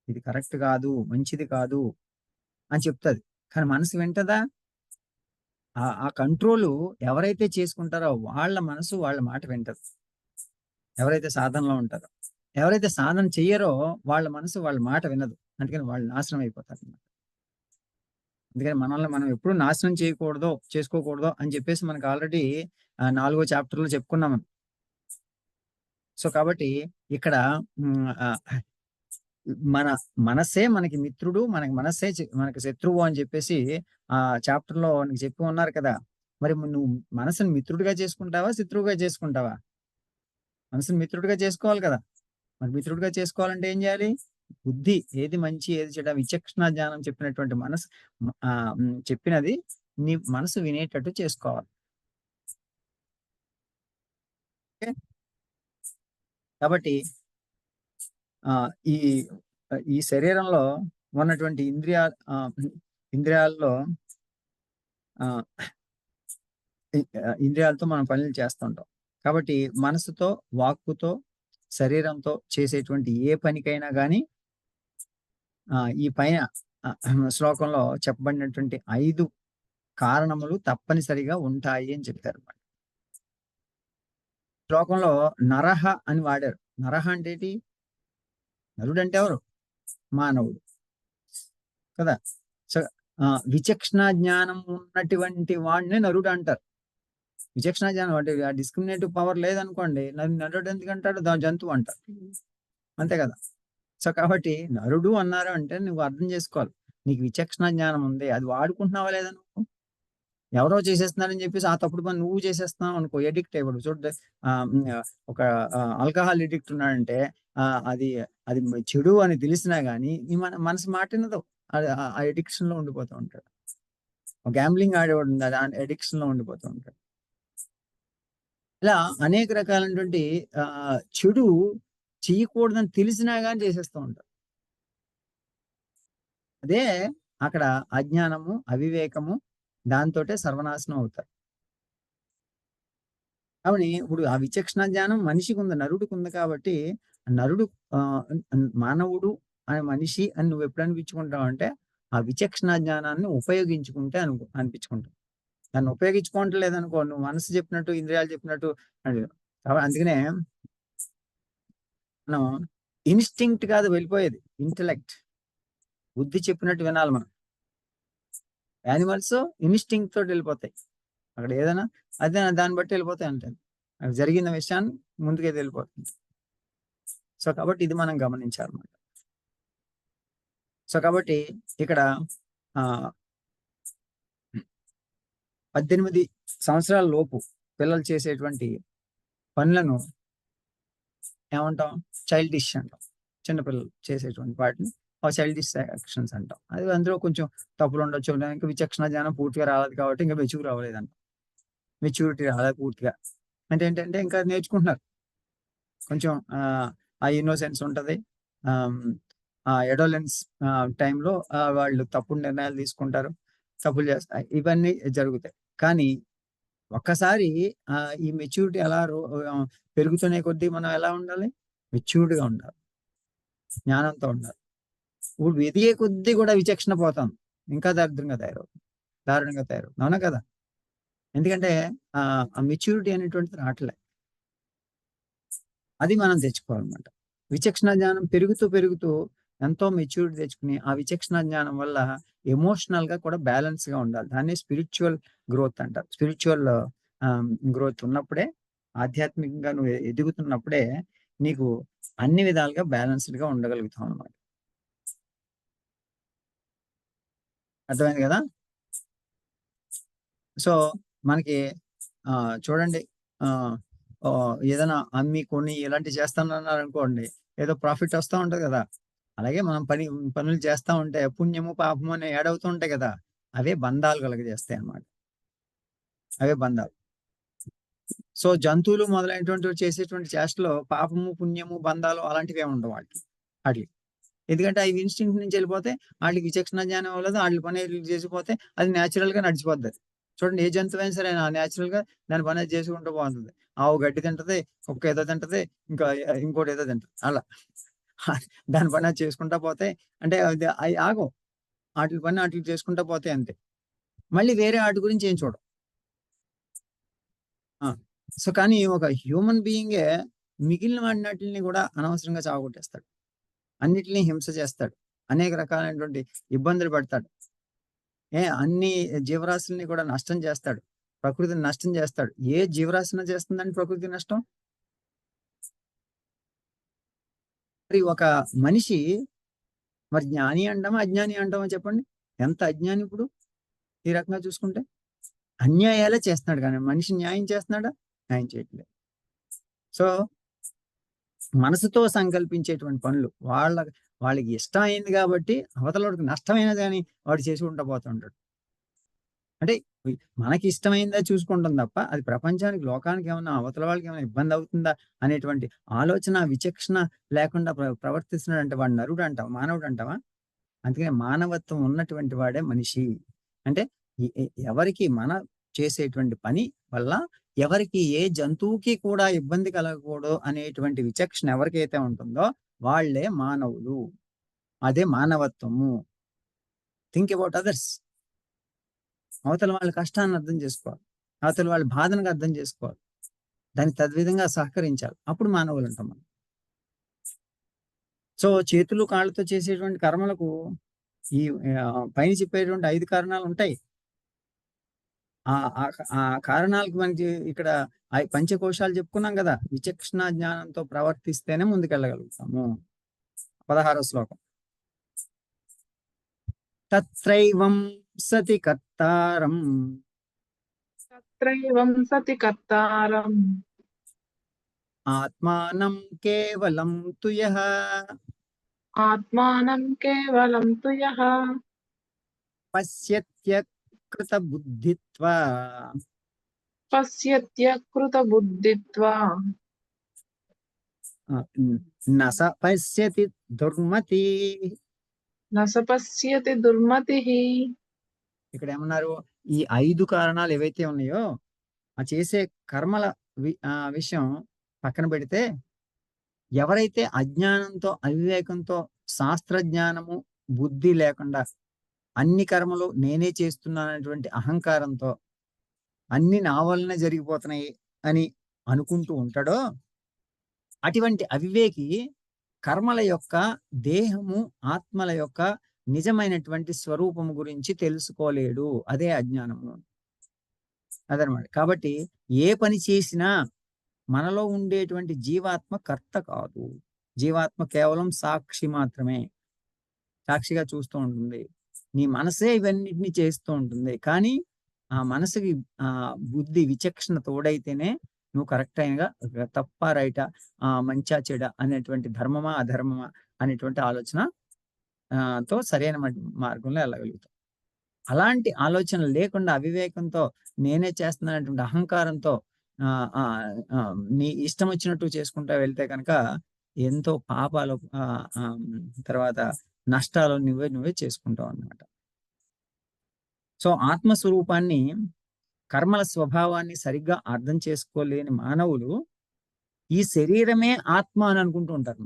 ఇది కరెక్ట్ కాదు. మంచిది కాదు అని చెప్తది. కానీ మనసు వింటదా? ఆ కంట్రోలు ఎవరైతే చేసుకుంటారో వాళ్ళ మనసు వాళ్ళ మాట వింటది. ఎవరైతే సాధనలో ఉంటారో. ఎవరైతే సాధన చెయ్యరో వాళ్ళ మనసు వాళ్ళ మాట వినదు. అందుకని వాళ్ళు నాశనం అయిపోతారన్నమాట. అందుకని మనల్ని మనం ఎప్పుడు నాశనం చేసుకోకూడదు అని చెప్పేసి మనకు ఆల్రెడీ 4 చాప్టర్‌లో చెప్పుకున్నాం. సో, కాబట్టి ఇక్కడ హ్మ్. మన మనస్సే మనకి మిత్రుడు, మనకి శత్రువు అని చెప్పేసి చాప్టర్‌లో నీకు చెప్పి ఉన్నారు కదా! మరి నువ్వు మనసుని మిత్రుడిగా చేసుకుంటావా? శత్రువుగా చేసుకుంటావా? మనసుని మిత్రుడిగా చేసుకోవాలి కదా! మరి మిత్రుడిగా చేసుకోవాలంటే ఏం చేయాలి? బుద్ధి ఏది మంచి, ఏది చెడు విచక్షణ జ్ఞానం చెప్పినటువంటి చెప్పినది నీ మనసు వినేటట్టు చేసుకోవాలి. ఓకే. కాబట్టి ఈ ఈ శరీరంలో ఉన్నటువంటి ఇంద్రియాల్లో ఇంద్రియాలతో మనం పనులు చేస్తుంటాం. కాబట్టి మనసుతో, వాక్కుతో, శరీరంతో చేసేటువంటి ఏ పనికైనా గాని ఈ పైన శ్లోకంలో చెప్పబడినటువంటి 5 కారణములు తప్పనిసరిగా ఉంటాయి అని చెప్పారు. శ్లోకంలో నరహ అని వాడారు. నరహ అంటే ఏంటి? నరుడు అంటే ఎవరు? మానవుడు కదా. సో విచక్షణ జ్ఞానం ఉన్నటువంటి వాడినే నరుడు అంటారు. విచక్షణ జ్ఞానం అంటే డిస్క్రిమినేటివ్ పవర్ లేదనుకోండి, నరుడు ఎందుకంటాడు? జంతువు అంటారు. అంతే కదా. సో కాబట్టి నరుడు అన్నారు అంటే నువ్వు అర్థం చేసుకోవాలి. నీకు విచక్షణ జ్ఞానం ఉంది, అది వాడుకుంటున్నావా లేదా నువ్వు? ఎవరో చేసేస్తున్నారని చెప్పేసి ఆ తప్పుడు పని నువ్వు చేసేస్తున్నావు అనుకో, ఎడిక్ట్ అయిపోడు. చూడండి, ఒక ఆల్కహాల్ ఎడిక్ట్ ఉన్నాడంటే అది అది చెడు అని తెలిసినా గానీ మనసు మాటినదో ఆ ఎడిక్షన్ లో ఉండిపోతూ ఉంటాడు. గ్యాంబ్లింగ్ ఆడేవాడు ఉంది, అది ఎడిక్షన్ లో ఉండిపోతూ ఉంటాడు. ఇలా అనేక రకాలైనటువంటి చెడు చేయకూడదని తెలిసినా గాని చేసేస్తూ ఉంటారు. అదే అక్కడ అజ్ఞానము, అవివేకము, దాంతోటే సర్వనాశనం అవుతారు. అవుని ఇప్పుడు ఆ విచక్షణ జ్ఞానం మనిషికి ఉంది, నరుడికి ఉంది. కాబట్టి నరుడు మానవుడు అనే మనిషి అని నువ్వు ఎప్పుడు అనిపించుకుంటావు అంటే ఆ విచక్షణ జ్ఞానాన్ని ఉపయోగించుకుంటే అనిపించుకుంటావు. దాన్ని ఉపయోగించుకోవటం లేదనుకో, నువ్వు మనసు చెప్పినట్టు, ఇంద్రియాలు చెప్పినట్టు అందుకనే మనం ఇన్స్టింక్ట్ కాదు వెళ్ళిపోయేది, ఇంటెలెక్ట్, బుద్ధి చెప్పినట్టు వినాలి మనం. యానిమల్స్ ఇన్స్టింక్ట్ తోటి వెళ్ళిపోతాయి. అక్కడ ఏదైనా అదే దాన్ని బట్టి వెళ్ళిపోతాయి అంటే జరిగిన విషయాన్ని ముందుకే వెళ్ళిపోతుంది. సో కాబట్టి ఇది మనం గమనించాలన్నమాట. సో కాబట్టి ఇక్కడ 18 సంవత్సరాల లోపు పిల్లలు చేసేటువంటి పనులను ఏమంటాం? చైల్డిష్ అంటాం. చిన్నపిల్లలు చేసేటువంటి వాటిని చైల్డిష్ యాక్షన్స్ అంటాం. అది అందులో కొంచెం తప్పులు ఉండొచ్చు. ఇంకా విచక్షణ జ్ఞానం పూర్తిగా రాలేదు కాబట్టి ఇంకా మెచ్యూర్ అవ్వలేదంట. మెచ్యూరిటీ రాలేదు పూర్తిగా. అంటే ఏంటంటే ఇంకా నేర్చుకుంటున్నారు. కొంచెం ఆ ఇన్నోసెన్స్ ఉంటది. ఆ ఎడోలెన్స్ టైంలో వాళ్ళు తప్పుడు నిర్ణయాలు తీసుకుంటారు, తప్పులు చేస్తారు. ఇవన్నీ జరుగుతాయి. కానీ ఒక్కసారి ఈ మెచ్యూరిటీ అలా పెరుగుతునే కొద్దీ మనం ఎలా ఉండాలి? మెచ్యూర్డ్‌గా ఉండాలి. జ్ఞానంతో ఉండాలి. ఇప్పుడు ఎదిగే కొద్దీ కూడా విచక్షణ పోతాం. ఇంకా దారుణంగా తయారవుతుంది. అవునా కదా? ఎందుకంటే ఆ మెచ్యూరిటీ అనేటువంటిది రావట్లే. అది మనం తెచ్చుకోవాలన్నమాట. విచక్షణ జ్ఞానం పెరుగుతూ ఎంతో మెచ్యూరిటీ తెచ్చుకుని ఆ విచక్షణ జ్ఞానం వల్ల ఎమోషనల్‌గా కూడా బ్యాలెన్స్‌గా ఉండాలి. దాన్ని స్పిరిచ్యువల్ గ్రోత్ అంటారు. స్పిరిచ్యువల్ గ్రోత్ ఉన్నప్పుడే, ఆధ్యాత్మికంగా నువ్వు ఎదుగుతున్నప్పుడే నీకు అన్ని విధాలుగా బ్యాలెన్స్‌డ్‌గా ఉండగలుగుతావు అన్నమాట. అర్థమైంది కదా? సో మనకి చూడండి, ఏదైనా అమ్మి, కొని ఇలాంటివి చేస్తానన్నారనుకోండి, ఏదో ప్రాఫిట్ వస్తా ఉంటది కదా. అలాగే మనం పనులు చేస్తా ఉంటే పుణ్యము, పాపము అని యాడ్ అవుతూ ఉంటాయి కదా. అవే బంధాలు కలుగజేస్తాయి అన్నమాట. అవే బంధాలు. సో జంతువులు మొదలైనటువంటివి చేసేటువంటి చేష్టలో పాపము, పుణ్యము, బంధాలు అలాంటివి ఏమి ఉండవు వాటికి. ఎందుకంటే అవి ఇన్స్టింక్ట్ నుంచి వెళ్ళిపోతే వాటికి విచక్షణ జ్ఞానం అవ్వలేదు. వాటి పని చేసిపోతే అది న్యాచురల్ గా నడిచిపోద్ది. చూడండి, ఏ జంతువైనా సరే న్యాచురల్ గా దాని పని అది చేసుకుంటూ పోతుంది. ఆవు గడ్డి తింటది, కుక్క ఏదో తింటది, ఇంకోటి ఏదో తింటది. అలా దాని పని అది చేసుకుంటా పోతే అంటే అవి ఆగవు. వాటి పని వాటికి చేసుకుంటా పోతే అంతే. మళ్ళీ వేరే వాటి గురించి ఏం చూడవు. సో కానీ ఒక హ్యూమన్ బీయింగే మిగిలిన వాటిని కూడా అనవసరంగా చావగొట్టేస్తాడు. అన్నిటిని హింస చేస్తాడు. అనేక రకాలైనటువంటి ఇబ్బందులు పడతాడు. అన్ని జీవరాశుల్ని కూడా నష్టం చేస్తాడు. ప్రకృతిని నష్టం చేస్తాడు. ఏ జీవరాశిని చేస్తుందండి ప్రకృతి నష్టం? మరి ఒక మనిషి మరి జ్ఞాని అంటామా, అజ్ఞాని అంటామా చెప్పండి? ఎంత అజ్ఞాని ఇప్పుడు ఈ రకంగా చూసుకుంటే? అన్యాయాలే చేస్తున్నాడు కానీ మనిషి న్యాయం చేస్తున్నాడా? న్యాయం చేయట్లేదు. సో మనసుతో సంకల్పించేటువంటి పనులు వాళ్ళకి ఇష్టమైంది కాబట్టి అవతలోడికి నష్టమైనది అని వాడు చేసుకుంటూ పోతుంటాడు. అంటే మనకి ఇష్టమైందా చూసుకుంటాం తప్ప అది ప్రపంచానికి లోకానికి ఏమన్నా అవతల వాళ్ళకి ఏమైనా ఇబ్బంది అవుతుందా అనేటువంటి ఆలోచన విచక్షణ లేకుండా ప్రవర్తిస్తున్నాడంటే వాడు నరుడు అంటావా మానవుడు అంటావా? అందుకనే మానవత్వం ఉన్నటువంటి వాడే మనిషి. అంటే ఎవరికి మన చేసేటువంటి పని వల్ల ఎవరికి ఏ జంతువుకి కూడా ఇబ్బంది కలగకూడదు అనేటువంటి విచక్షణ ఎవరికైతే ఉంటుందో వాళ్ళే మానవులు. అదే మానవత్వము. Think about others. అవతల వాళ్ళ కష్టాన్ని అర్థం చేసుకోవాలి. అవతల వాళ్ళ బాధను అర్థం చేసుకోవాలి. దానికి తద్విధంగా సహకరించాలి. అప్పుడు మానవులు అంటాం మనం. సో చేతులు కాళ్ళతో చేసేటువంటి కర్మలకు ఈ పైన చెప్పేటువంటి 5 కారణాలు ఉంటాయి. ఆ కారణాలకు మనకి ఇక్కడ పంచకోశాలు చెప్పుకున్నాం కదా! విచక్షణ జ్ఞానంతో ప్రవర్తిస్తేనే ముందుకెళ్ళగలుగుతాము. 16వ శ్లోకం. తత్రైవం సతి కర్తారం తత్రైవం సతి కర్తారం ఆత్మానం కేవలం తు యః ఆత్మానం కేవలం తు యః పశ్యత్యకృత బుద్ధిత్వా పశ్యత్యకృత బుద్ధిత్వా న స పశ్యతి దుర్మతి. న స పశ్యతి దుర్మతిః. ఇక్కడ ఏమన్నారు? ఈ 5 కారణాలు ఏవైతే ఉన్నాయో ఆ చేసే కర్మల విషయం పక్కన పెడితే ఎవరైతే అజ్ఞానంతో అవివేకంతో శాస్త్రజ్ఞానము బుద్ధి లేకుండా అన్ని కర్మలు నేనే చేస్తున్నానటువంటి అహంకారంతో అన్ని నా వల్లనే జరిగిపోతున్నాయి అని అనుకుంటూ ఉంటాడో అటువంటి అవివేకి కర్మల యొక్క దేహము ఆత్మల యొక్క నిజమైనటువంటి స్వరూపము గురించి తెలుసుకోలేడు. అదే అజ్ఞానము. అదనమాట. కాబట్టి ఏ పని చేసినా మనలో ఉండేటువంటి జీవాత్మ కర్త కాదు. జీవాత్మ కేవలం సాక్షి మాత్రమే. సాక్షిగా చూస్తూ ఉంటుంది. నీ మనసే ఇవన్నిటిని చేస్తూ ఉంటుంది. కానీ ఆ మనసుకి బుద్ధి విచక్షణ తోడైతేనే నువ్వు కరెక్ట్ అయినగా తప్ప రైటా మంచా చెడ అనేటువంటి ధర్మమా అధర్మమా అనేటువంటి ఆలోచన తో సరైన మార్గంలో వెళ్ళగలుగుతాం. అలాంటి ఆలోచన లేకుండా అవివేకంతో నేనే చేస్తున్నానటువంటి అహంకారంతో నీ ఇష్టం వచ్చినట్టు చేసుకుంటా వెళ్తే కనుక ఎంతో పాపాలు తర్వాత నష్టాలు నువ్వే చేసుకుంటావు అన్నమాట. సో ఆత్మస్వరూపాన్ని కర్మల స్వభావాన్ని సరిగ్గా అర్థం చేసుకోలేని మానవులు ఈ శరీరమే ఆత్మ అని అనుకుంటూ ఉంటారు.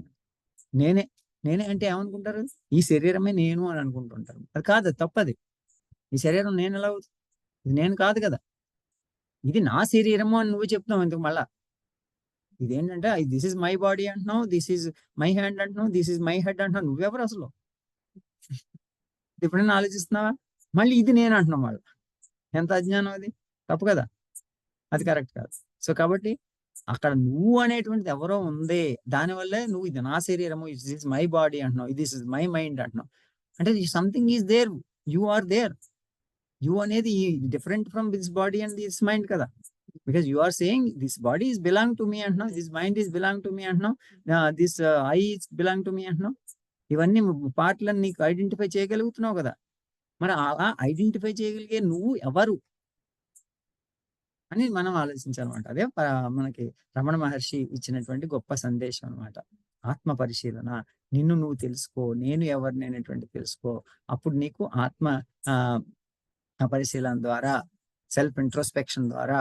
నేనే నేనే అంటే ఏమనుకుంటారు? ఈ శరీరమే నేను అని అనుకుంటుంటారు. అది కాదు, తప్పది. ఈ శరీరం నేను ఎలా అవుతుంది? ఇది నేను కాదు కదా. ఇది నా శరీరము అని నువ్వు చెప్తున్నావు ఎందుకు మళ్ళా? ఇదేంటంటే దిస్ ఇస్ మై బాడీ అంటున్నావు, దిస్ ఈజ్ మై హ్యాండ్ అంటున్నావు, దిస్ ఈజ్ మై హెడ్ అంటున్నావు. నువ్వెవరు అసలు? ఎప్పుడైనా ఆలోచిస్తున్నావా? మళ్ళీ ఇది నేను అంటున్నావు మళ్ళీ. ఎంత అజ్ఞానం అది? తప్పు కదా, అది కరెక్ట్ కాదు. సో కాబట్టి అక్కడ నువ్వు అనేటువంటిది ఎవరో ఉంది. దానివల్లే నువ్వు ఇది నా శరీరము, దిస్ ఇస్ మై బాడీ అంటున్నావు, దిస్ ఇస్ మై మైండ్ అంటున్నావు. అంటే something is there, you are there. You అనేది different from this body and this mind కదా. Because you are saying this body is belong to me అంటున్నావు, this mind is belong to me అంటున్నావు, this I is belong to me అంటున్నావు. ఇవన్నీ పార్ట్లను నీకు identify చేయగలుగుతున్నావు కదా. మరి అలా ఐడెంటిఫై చేయగలిగే నువ్వు ఎవరు అని మనం ఆలోచించాలన్నమాట. అదే మనకి రమణ మహర్షి ఇచ్చినటువంటి గొప్ప సందేశం అనమాట. ఆత్మ పరిశీలన. నిన్ను నువ్వు తెలుసుకో, నేను ఎవరిని అనేటువంటి తెలుసుకో. అప్పుడు నీకు ఆత్మ పరిశీలన ద్వారా, సెల్ఫ్ ఇంట్రోస్పెక్షన్ ద్వారా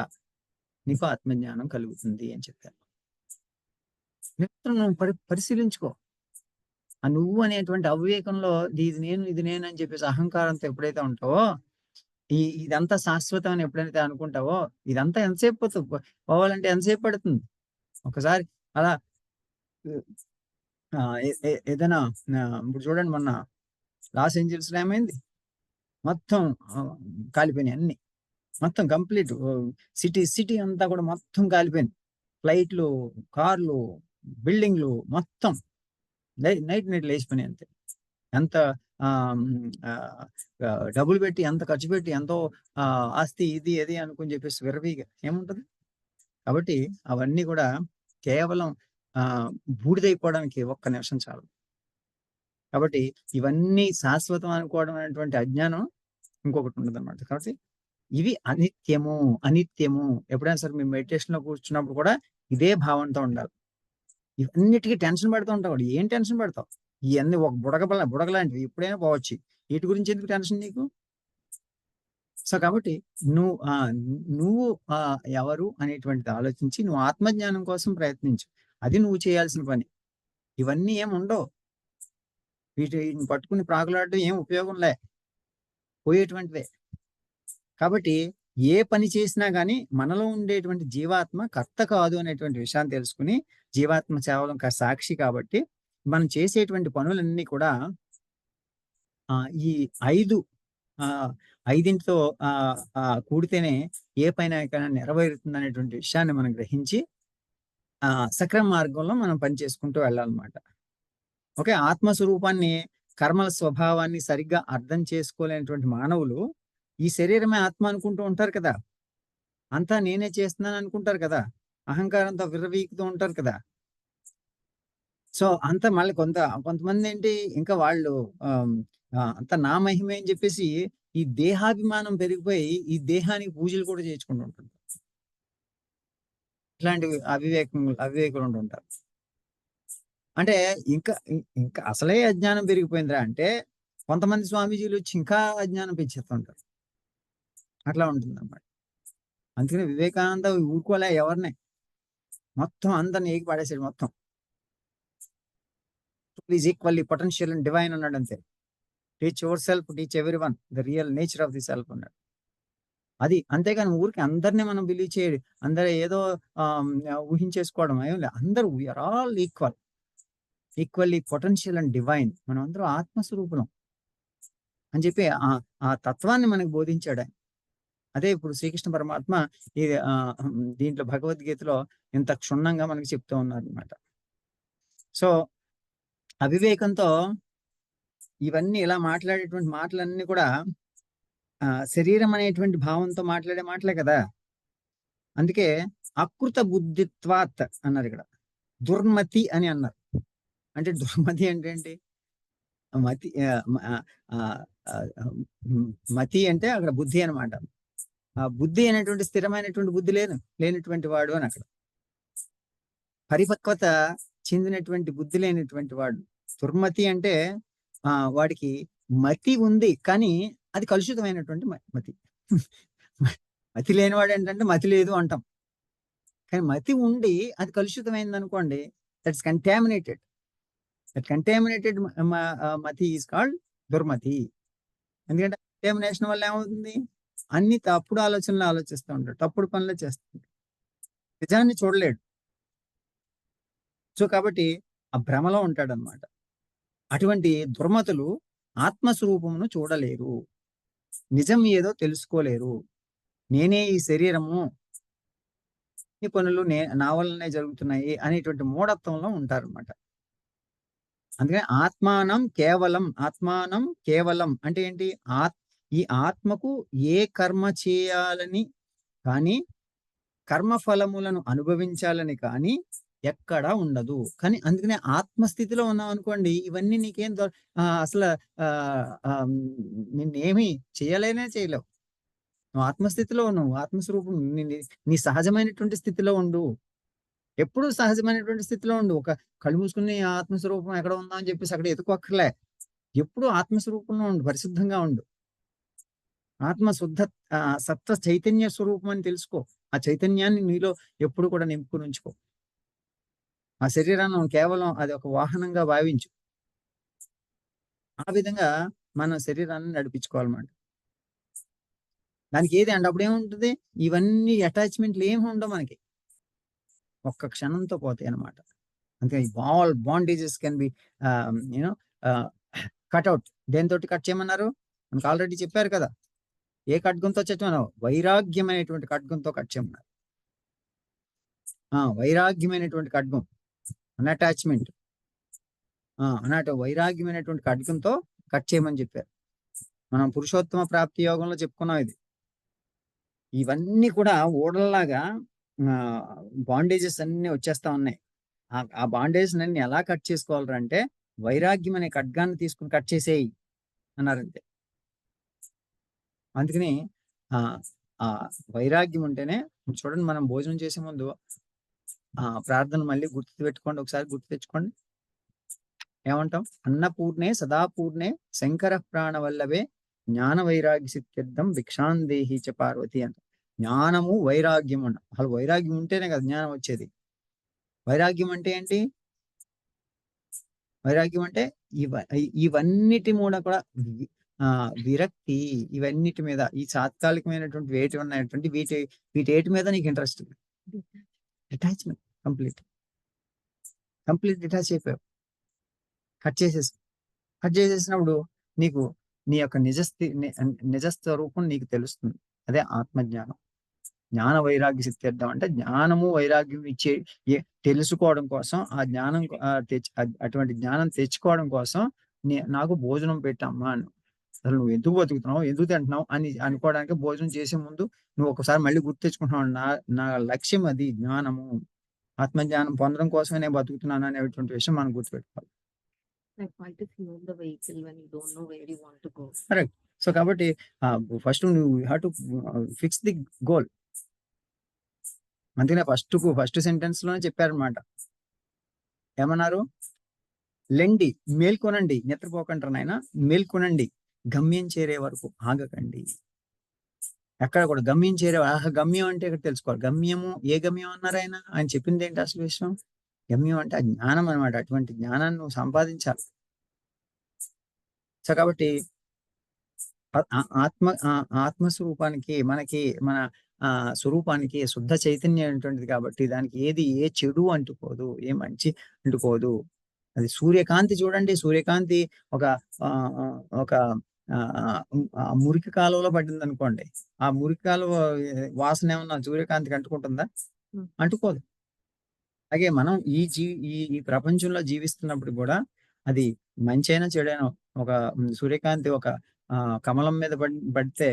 నీకు ఆత్మజ్ఞానం కలుగుతుంది అని చెప్పారు. నువ్వు పరిశీలించుకో. ఆ నువ్వు అనేటువంటి అవివేకంలో ఇది నేను అని చెప్పేసి అహంకారంతో ఎప్పుడైతే ఉంటావో, ఇదంతా శాశ్వతం అని ఎప్పుడైతే అనుకుంటావో, ఇదంతా ఎంతసేపు పోవాలంటే ఎంతసేపు పడుతుంది? ఒకసారి అలా ఏదైనా ఇప్పుడు చూడండి, మొన్న లాస్ ఏంజల్స్ లో ఏమైంది? మొత్తం కాలిపోయినాయి అన్ని. మొత్తం కంప్లీట్ సిటీ అంతా కూడా మొత్తం కాలిపోయింది. ఫ్లైట్లు, కార్లు, బిల్డింగ్లు మొత్తం నైట్ లేచిపోయినాయి అంతే. ఎంత డబ్బులు పెట్టి, ఎంత ఖర్చు పెట్టి, ఎంతో ఆస్తి ఇది అది అనుకుని చెప్పేసి విరవీగా ఏముంటది? కాబట్టి అవన్నీ కూడా కేవలం బూడిదైపోవడానికి ఒక్క నిమిషం చాలు. కాబట్టి ఇవన్నీ శాశ్వతం అనుకోవడం అనేటువంటి అజ్ఞానం ఇంకొకటి ఉండదు అన్నమాట. కాబట్టి ఇవి అనిత్యము అనిత్యము. ఎప్పుడైనా సరే మేము మెడిటేషన్ లో కూర్చున్నప్పుడు కూడా ఇదే భావంతో ఉండాలి. ఇవన్నిటికీ టెన్షన్ పడుతూ ఉంటావు. ఏం టెన్షన్ పడతావు? ఇవన్నీ ఒక బుడగలాంటివి, ఎప్పుడైనా పోవచ్చు. వీటి గురించి ఎందుకు టెన్షన్ నీకు? సో కాబట్టి నువ్వు ఎవరు అనేటువంటిది ఆలోచించి నువ్వు ఆత్మజ్ఞానం కోసం ప్రయత్నించు. అది నువ్వు చేయాల్సిన పని. ఇవన్నీ ఏం ఉండవు. వీటిని పట్టుకుని ప్రాకులాడడం ఏం ఉపయోగం లే, పోయేటువంటివే. కాబట్టి ఏ పని చేసినా గానీ మనలో ఉండేటువంటి జీవాత్మ కర్త కాదు అనేటువంటి విషయాన్ని తెలుసుకుని, జీవాత్మ కేవలం సాక్షి కాబట్టి మనం చేసేటువంటి పనులన్నీ కూడా ఈ 5 5తో కూడితేనే ఏ పైన నెరవేరుతుంది అనేటువంటి విషయాన్ని మనం గ్రహించి సక్రమ మార్గంలో మనం పని చేసుకుంటూ వెళ్ళాలన్నమాట. ఓకే. ఆత్మస్వరూపాన్ని, కర్మల స్వభావాన్ని సరిగ్గా అర్థం చేసుకోలేనటువంటి మానవులు ఈ శరీరమే ఆత్మ అనుకుంటూ ఉంటారు కదా, అంతా నేనే చేస్తున్నాను అనుకుంటారు కదా, అహంకారంతో విర్రవీగుతూ ఉంటారు కదా. సో అంత మళ్ళీ కొంతమంది ఏంటి, ఇంకా వాళ్ళు అంత నా మహిమే అని చెప్పేసి ఈ దేహాభిమానం పెరిగిపోయి ఈ దేహానికి పూజలు కూడా చేయించుకుంటూ ఉంటారు. ఇట్లాంటివి అవివేకులు ఉంటుంటారు. అంటే ఇంకా ఇంకా అసలే అజ్ఞానం పెరిగిపోయిందిరా అంటే కొంతమంది స్వామీజీలు వచ్చి ఇంకా అజ్ఞానం పెంచేస్తుంటారు. అట్లా ఉంటుంది అన్నమాట. అందుకని వివేకానంద ఊరుకోలే ఎవరినే, మొత్తం అందరిని ఏకి పడేసాడు. మొత్తం is equally potential and divine అన్నాడు అంతే. Teach your self, teach every one the real nature of the self అన్నాడు. అది అంతేగాని ఊరికి అందరినీ మనం బిలీవ్ చేయడు, అందరూ ఏదో ఊహించేసుకోవడం ఏం లేదు. అందరూ we are all equally potential and divine. మనం అందరూ ఆత్మస్వరూపులం అని చెప్పి ఆ తత్వాన్ని మనకు బోధించాడు ఆయన. అదే ఇప్పుడు శ్రీకృష్ణ పరమాత్మ ఇది దీంట్లో భగవద్గీతలో ఇంత క్షుణ్ణంగా మనకి చెప్తూ ఉన్నారు అనమాట. సో అవివేకంతో ఇవన్నీ ఇలా మాట్లాడేటువంటి మాటలన్నీ కూడా శరీరం అనేటువంటి భావంతో మాట్లాడే మాటలే కదా. అందుకే అకృత బుద్ధిత్వాత్ అన్నారు ఇక్కడ. దుర్మతి అని అన్నారు. అంటే దుర్మతి అంటే ఏంటి? మతి అంటే అక్కడ బుద్ధి అనమాట. ఆ బుద్ధి అనేటువంటి స్థిరమైనటువంటి బుద్ధి లేనటువంటి వాడు అని అక్కడ. పరిపక్వత చెందినటువంటి బుద్ధి లేనటువంటి వాడు. దుర్మతి అంటే వాడికి మతి ఉంది కానీ అది కలుషితమైనటువంటి మతి. మతి లేనివాడు ఏంటంటే మతి లేదు అంటాం, కానీ మతి ఉండి అది కలుషితమైంది అనుకోండి, దట్స్ కంటామినేటెడ్. దట్ కంటామినేటెడ్ మతి ఈజ్ కాల్డ్ దుర్మతి. ఎందుకంటే కంటామినేషన్ వల్ల ఏమవుతుంది, అన్ని తప్పుడు ఆలోచనలు ఆలోచిస్తూ ఉంటాడు, తప్పుడు పనులు చేస్తుంటాడు, నిజాన్ని చూడలేడు. సో కాబట్టి ఆ భ్రమలో ఉంటాడు అనమాట. అటువంటి దుర్మతులు ఆత్మస్వరూపమును చూడలేరు, నిజం ఏదో తెలుసుకోలేరు. నేనే ఈ శరీరము, ఈ పనులు నా వల్లనే జరుగుతున్నాయి అనేటువంటి మూఢత్వంలో ఉంటారన్నమాట. అందుకని ఆత్మానం కేవలం అంటే ఏంటి? ఈ ఆత్మకు ఏ కర్మ చేయాలని కానీ, కర్మఫలములను అనుభవించాలని కానీ ఎక్కడా ఉండదు. కానీ అందుకనే ఆత్మస్థితిలో ఉన్నావు అనుకోండి, ఇవన్నీ నీకేం అసలు నిన్నేమి చేయలేవు. నువ్వు ఆత్మస్థితిలో ఉన్నావు, ఆత్మస్వరూపం నీ సహజమైనటువంటి స్థితిలో ఉండు. ఎప్పుడు సహజమైనటువంటి స్థితిలో ఉండు. ఒక కళ్ళు మూసుకుని ఆత్మస్వరూపం ఎక్కడ ఉందా అని చెప్పేసి అక్కడ ఎత్తుకోక్కర్లే. ఎప్పుడు ఆత్మస్వరూపంలో ఉండు, పరిశుద్ధంగా ఉండు. ఆత్మశుద్ధ సత్వ చైతన్య స్వరూపం అని తెలుసుకో. ఆ చైతన్యాన్ని నీలో ఎప్పుడు కూడా నింపుకుని ఉంచుకో. ఆ శరీరాన్ని కేవలం అది ఒక వాహనంగా భావించు. ఆ విధంగా మన శరీరాన్ని నడిపించుకోవాలన్నమాట. దానికి ఏది అంటే అప్పుడు ఏముంటుంది, ఇవన్నీ అటాచ్మెంట్లు ఏమి ఉండవు మనకి, ఒక్క క్షణంతో పోతాయి అన్నమాట. అంటే all bondages can be cutout. దేంతో కట్ చేయమన్నారు? మనకు ఆల్రెడీ చెప్పారు కదా. ఏ ఖడ్గంతో చెప్పమన్నారు? వైరాగ్యమైనటువంటి ఖడ్గంతో కట్ చేయమన్నారు. వైరాగ్యమైనటువంటి ఖడ్గం, అన్అటాచ్మెంట్, వైరాగ్యమైనటువంటి ఖడ్గంతో కట్ చేయమని చెప్పారు. మనం పురుషోత్తమ ప్రాప్తి యోగంలో చెప్పుకున్నాం ఇది. ఇవన్నీ కూడా ఓడల్లాగా బాండేజెస్ అన్ని వచ్చేస్తా ఉన్నాయి. ఆ బాండేజ్ అన్ని ఎలా కట్ చేసుకోవాలంటే వైరాగ్యం అనే ఖడ్గాన్ని తీసుకుని కట్ చేసేయి అన్నారంతే. అందుకని ఆ వైరాగ్యం ఉంటేనే చూడండి, మనం భోజనం చేసే ముందు ప్రార్థన మళ్ళీ గుర్తు పెట్టుకోండి, ఒకసారి గుర్తు తెచ్చుకోండి. ఏమంటాం? అన్నపూర్ణే సదాపూర్ణే శంకర ప్రాణవల్లభే జ్ఞాన వైరాగ్య సిద్ధ్యర్థం భిక్షాందేహి చ పార్వతి అంట. జ్ఞానము వైరాగ్యం అంట. అసలు వైరాగ్యం ఉంటేనే కదా జ్ఞానం వచ్చేది. వైరాగ్యం అంటే ఏంటి? వైరాగ్యం అంటే ఇవన్నిటి కూడా విరక్తి, ఇవన్నిటి మీద, ఈ తాత్కాలికమైనటువంటి వేటి ఉన్నటువంటి వీటి మీద నీకు ఇంట్రెస్ట్, డిటాచ్మెంట్, కంప్లీట్ డిటాచ్ అయిపోయావు. కట్ చేసేసినప్పుడు నీకు నీ యొక్క నిజస్వరూపం నీకు తెలుస్తుంది. అదే ఆత్మజ్ఞానం. జ్ఞాన వైరాగ్య సిద్ధ్యర్థం అంటే జ్ఞానము వైరాగ్యం ఇచ్చే తెలుసుకోవడం కోసం, ఆ జ్ఞానం అటువంటి జ్ఞానం తెచ్చుకోవడం కోసం నాకు భోజనం పెట్టమ్మా అని. అసలు నువ్వు ఎందుకు బతుకుతున్నావు, ఎందుకు తింటున్నావు అని అనుకోవడానికి భోజనం చేసే ముందు నువ్వు ఒకసారి మళ్ళీ గుర్తు తెచ్చుకుంటున్నావు. నా లక్ష్యం అది జ్ఞానము, ఆత్మజ్ఞానం పొందడం కోసమే నేను బతుకుతున్నాను అనేటువంటి విషయం మనం గుర్తుపెట్టుకోవాలి. Like why to fuel the vehicle when you don't know where you want to go? Correct. So కాబట్టి ఫస్ట్ నువ్వు have to fix the goal. అందుకనే ఫస్ట్ సెంటెన్స్ లోనే చెప్పారనమాట. ఏమన్నారు? లెండి, మేల్కొనండి, నిద్రపోకంటారు నాయన, మేల్కొనండి, గమ్యం చేరే వరకు ఆగకండి. ఎక్కడ కూడా గమ్యం చేరే, గమ్యం అంటే ఇక్కడ తెలుసుకోవాలి. గమ్యము, ఏ గమ్యం అన్నారు ఆయన చెప్పింది ఏంటి అసలు విషయం? గమ్యం అంటే ఆ జ్ఞానం అనమాట. అటువంటి జ్ఞానాన్ని నువ్వు సంపాదించాలి. సో కాబట్టి ఆత్మస్వరూపానికి, మన స్వరూపానికి శుద్ధ చైతన్యం అనేటువంటిది కాబట్టి దానికి ఏ చెడు అంటుకోదు, ఏ మంచి అంటుకోదు. అది సూర్యకాంతి చూడండి, సూర్యకాంతి ఒక మురికి కాలువలో పడింది అనుకోండి, ఆ మురికి కాలువ వాసన ఏమన్నా సూర్యకాంతికి అంటుకుంటుందా? అంటుకోదు. అలాగే మనం ఈ ప్రపంచంలో జీవిస్తున్నప్పుడు కూడా అది మంచైనా చెడైనా, ఒక సూర్యకాంతి ఒక కమలం మీద పడితే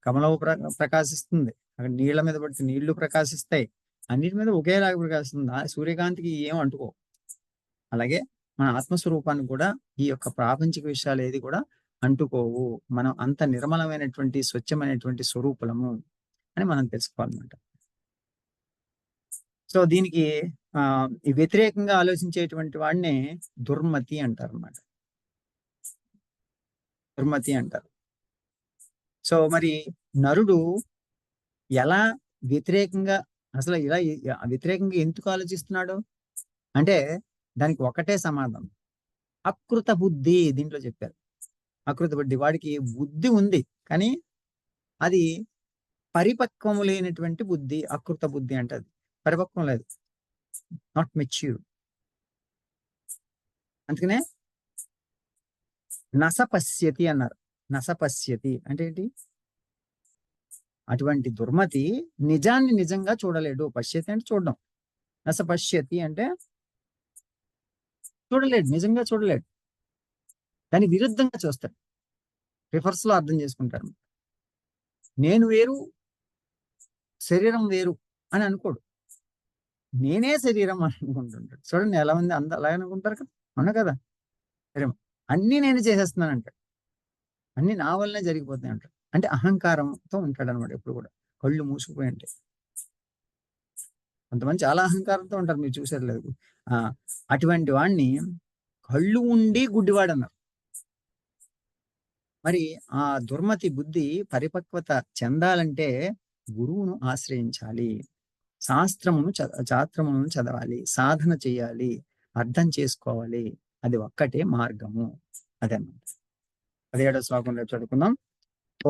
కమలం ప్రకాశిస్తుంది, అక్కడ నీళ్ల మీద పడితే నీళ్లు ప్రకాశిస్తాయి, అన్నిటి మీద ఒకేలాగా ప్రకాశిస్తుంది. ఆ సూర్యకాంతికి ఏం అంటుకో. అలాగే మన ఆత్మస్వరూపాన్ని కూడా ఈ యొక్క ప్రాపంచిక విషయాలు ఏది కూడా అంటుకోవు. మనం అంత నిర్మలమైనటువంటి స్వచ్ఛమైనటువంటి స్వరూపులము అని మనం తెలుసుకోవాలన్నమాట. సో దీనికి వ్యతిరేకంగా ఆలోచించేటువంటి వాడిని దుర్మతి అంటారు అన్నమాట. దుర్మతి అంటారు. సో మరి నరుడు ఎలా వ్యతిరేకంగా, అసలు ఇలా వ్యతిరేకంగా ఎందుకు ఆలోచిస్తున్నాడు అంటే దానికి ఒకటే సమాధానం, అకృత బుద్ధి. దీంట్లో చెప్పారు అకృత బుద్ధి. వాడికి బుద్ధి ఉంది కానీ అది పరిపక్వము లేనటువంటి బుద్ధి. అకృత బుద్ధి అంటే అది పరిపక్వం లేదు, నాట్ మెచ్యూర్. అందుకనే నసపశ్యతి అన్నారు. నసపశ్యతి అంటే ఏంటి? అటువంటి దుర్మతి నిజాన్ని నిజంగా చూడలేడు. పశ్యతి అంటే చూడడం, నసపశ్యతి అంటే చూడలేడు, నిజంగా చూడలేడు, దాని విరుద్ధంగా చూస్తాడు, రివర్స్ లో అర్థం చేసుకుంటాడు. నేను వేరు, శరీరం వేరు అని అనుకోడు, నేనే శరీరం అని అనుకుంటుంటాడు. చూడండి ఎలా ఉంది, అలాగే అనుకుంటారు కదా, అవునా కదా? శరీరం అన్ని నేను చేసేస్తున్నాను అంటాడు, అన్ని నా వల్లనే జరిగిపోతాయి అంటాడు. అంటే అహంకారంతో ఉంటాడు అనమాట ఎప్పుడు కూడా. కళ్ళు మూసుకుపోయి ఉంటాయి. కొంతమంది చాలా అహంకారంతో ఉంటారు, మీరు చూసారు లేదు. అటువంటి వాడిని కళ్ళు ఉండి గుడ్డివాడు అన్నారు. మరి ఆ దుర్మతి బుద్ధి పరిపక్వత చెందాలంటే గురువును ఆశ్రయించాలి, శాస్త్రమును చదవాలి, సాధన చేయాలి, అర్థం చేసుకోవాలి. అది ఒక్కటే మార్గము. అదన్నమాట. 17వ శ్లోకంలో చదువుకుందాం.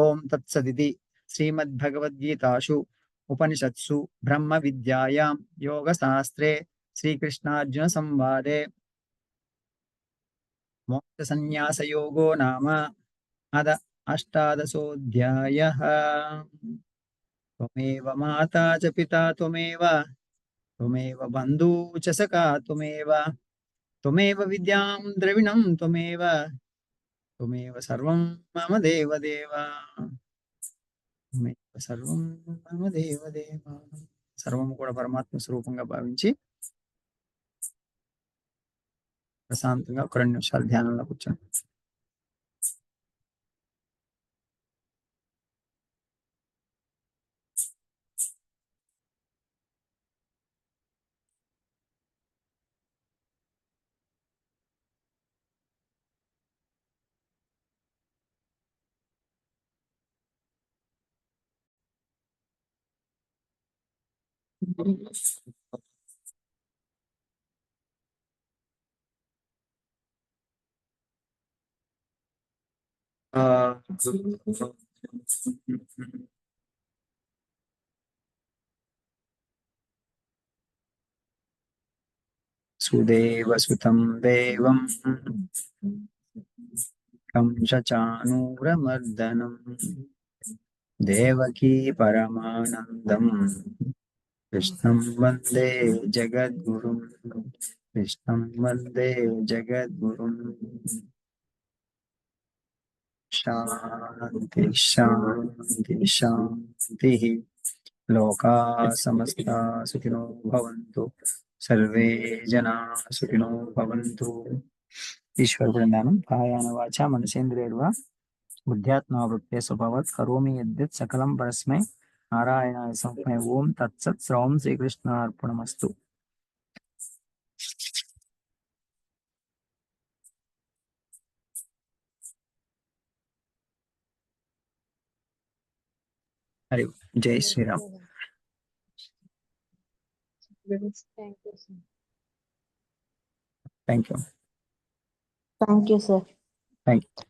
ఓం తత్సదితి శ్రీమద్భగవద్గీతాసు ఉపనిషత్సు బ్రహ్మ విద్యాయాం యోగ శాస్త్రే శ్రీకృష్ణార్జున సంవాదే మోక్ష సన్యాస యోగో నామ అష్టాదశోऽధ్యాయః. త్వమేవ మాతా చ పితా త్వమేవ బంధూ చ సఖా త్వమేవ విద్యాం ద్రవిణం త్వమేవ సర్వం మమ దేవదేవ. సర్వం మమ దేవదేవ. సర్వం కూడా పరమాత్మ స్వరూపంగా భావించి ప్రశాంతంగా ఒక 2 నిమిషాలు ధ్యానంలో కూర్చోండి. సుదేవసుతం దేవం కంసచానూరమర్దనం దేవకీ పరమానందం కృష్ణం వందే జగద్గురుం కృష్ణం వందే జగద్గురుం. శాంతి శాంతి శాంతి. లోకా సమస్తా సుఖినో భవంతు, సర్వే జనా సుఖినో భవంతు. ఈశ్వర బృందానం కాయాన వాచా మనసేంద్రియర్వా బుద్ధ్యాత్మా వృత్తే స్వభావాత్ కరోమి యద్యత్ సకలం పరస్మై నారాయణాయ సమర్పయామి. ఓం తత్సత్. శ్రవం శ్రీకృష్ణార్పణమస్తు. హరి ఓం. జై Shriram. Thank you, sir. Thank you. Thank you, sir. Thank you.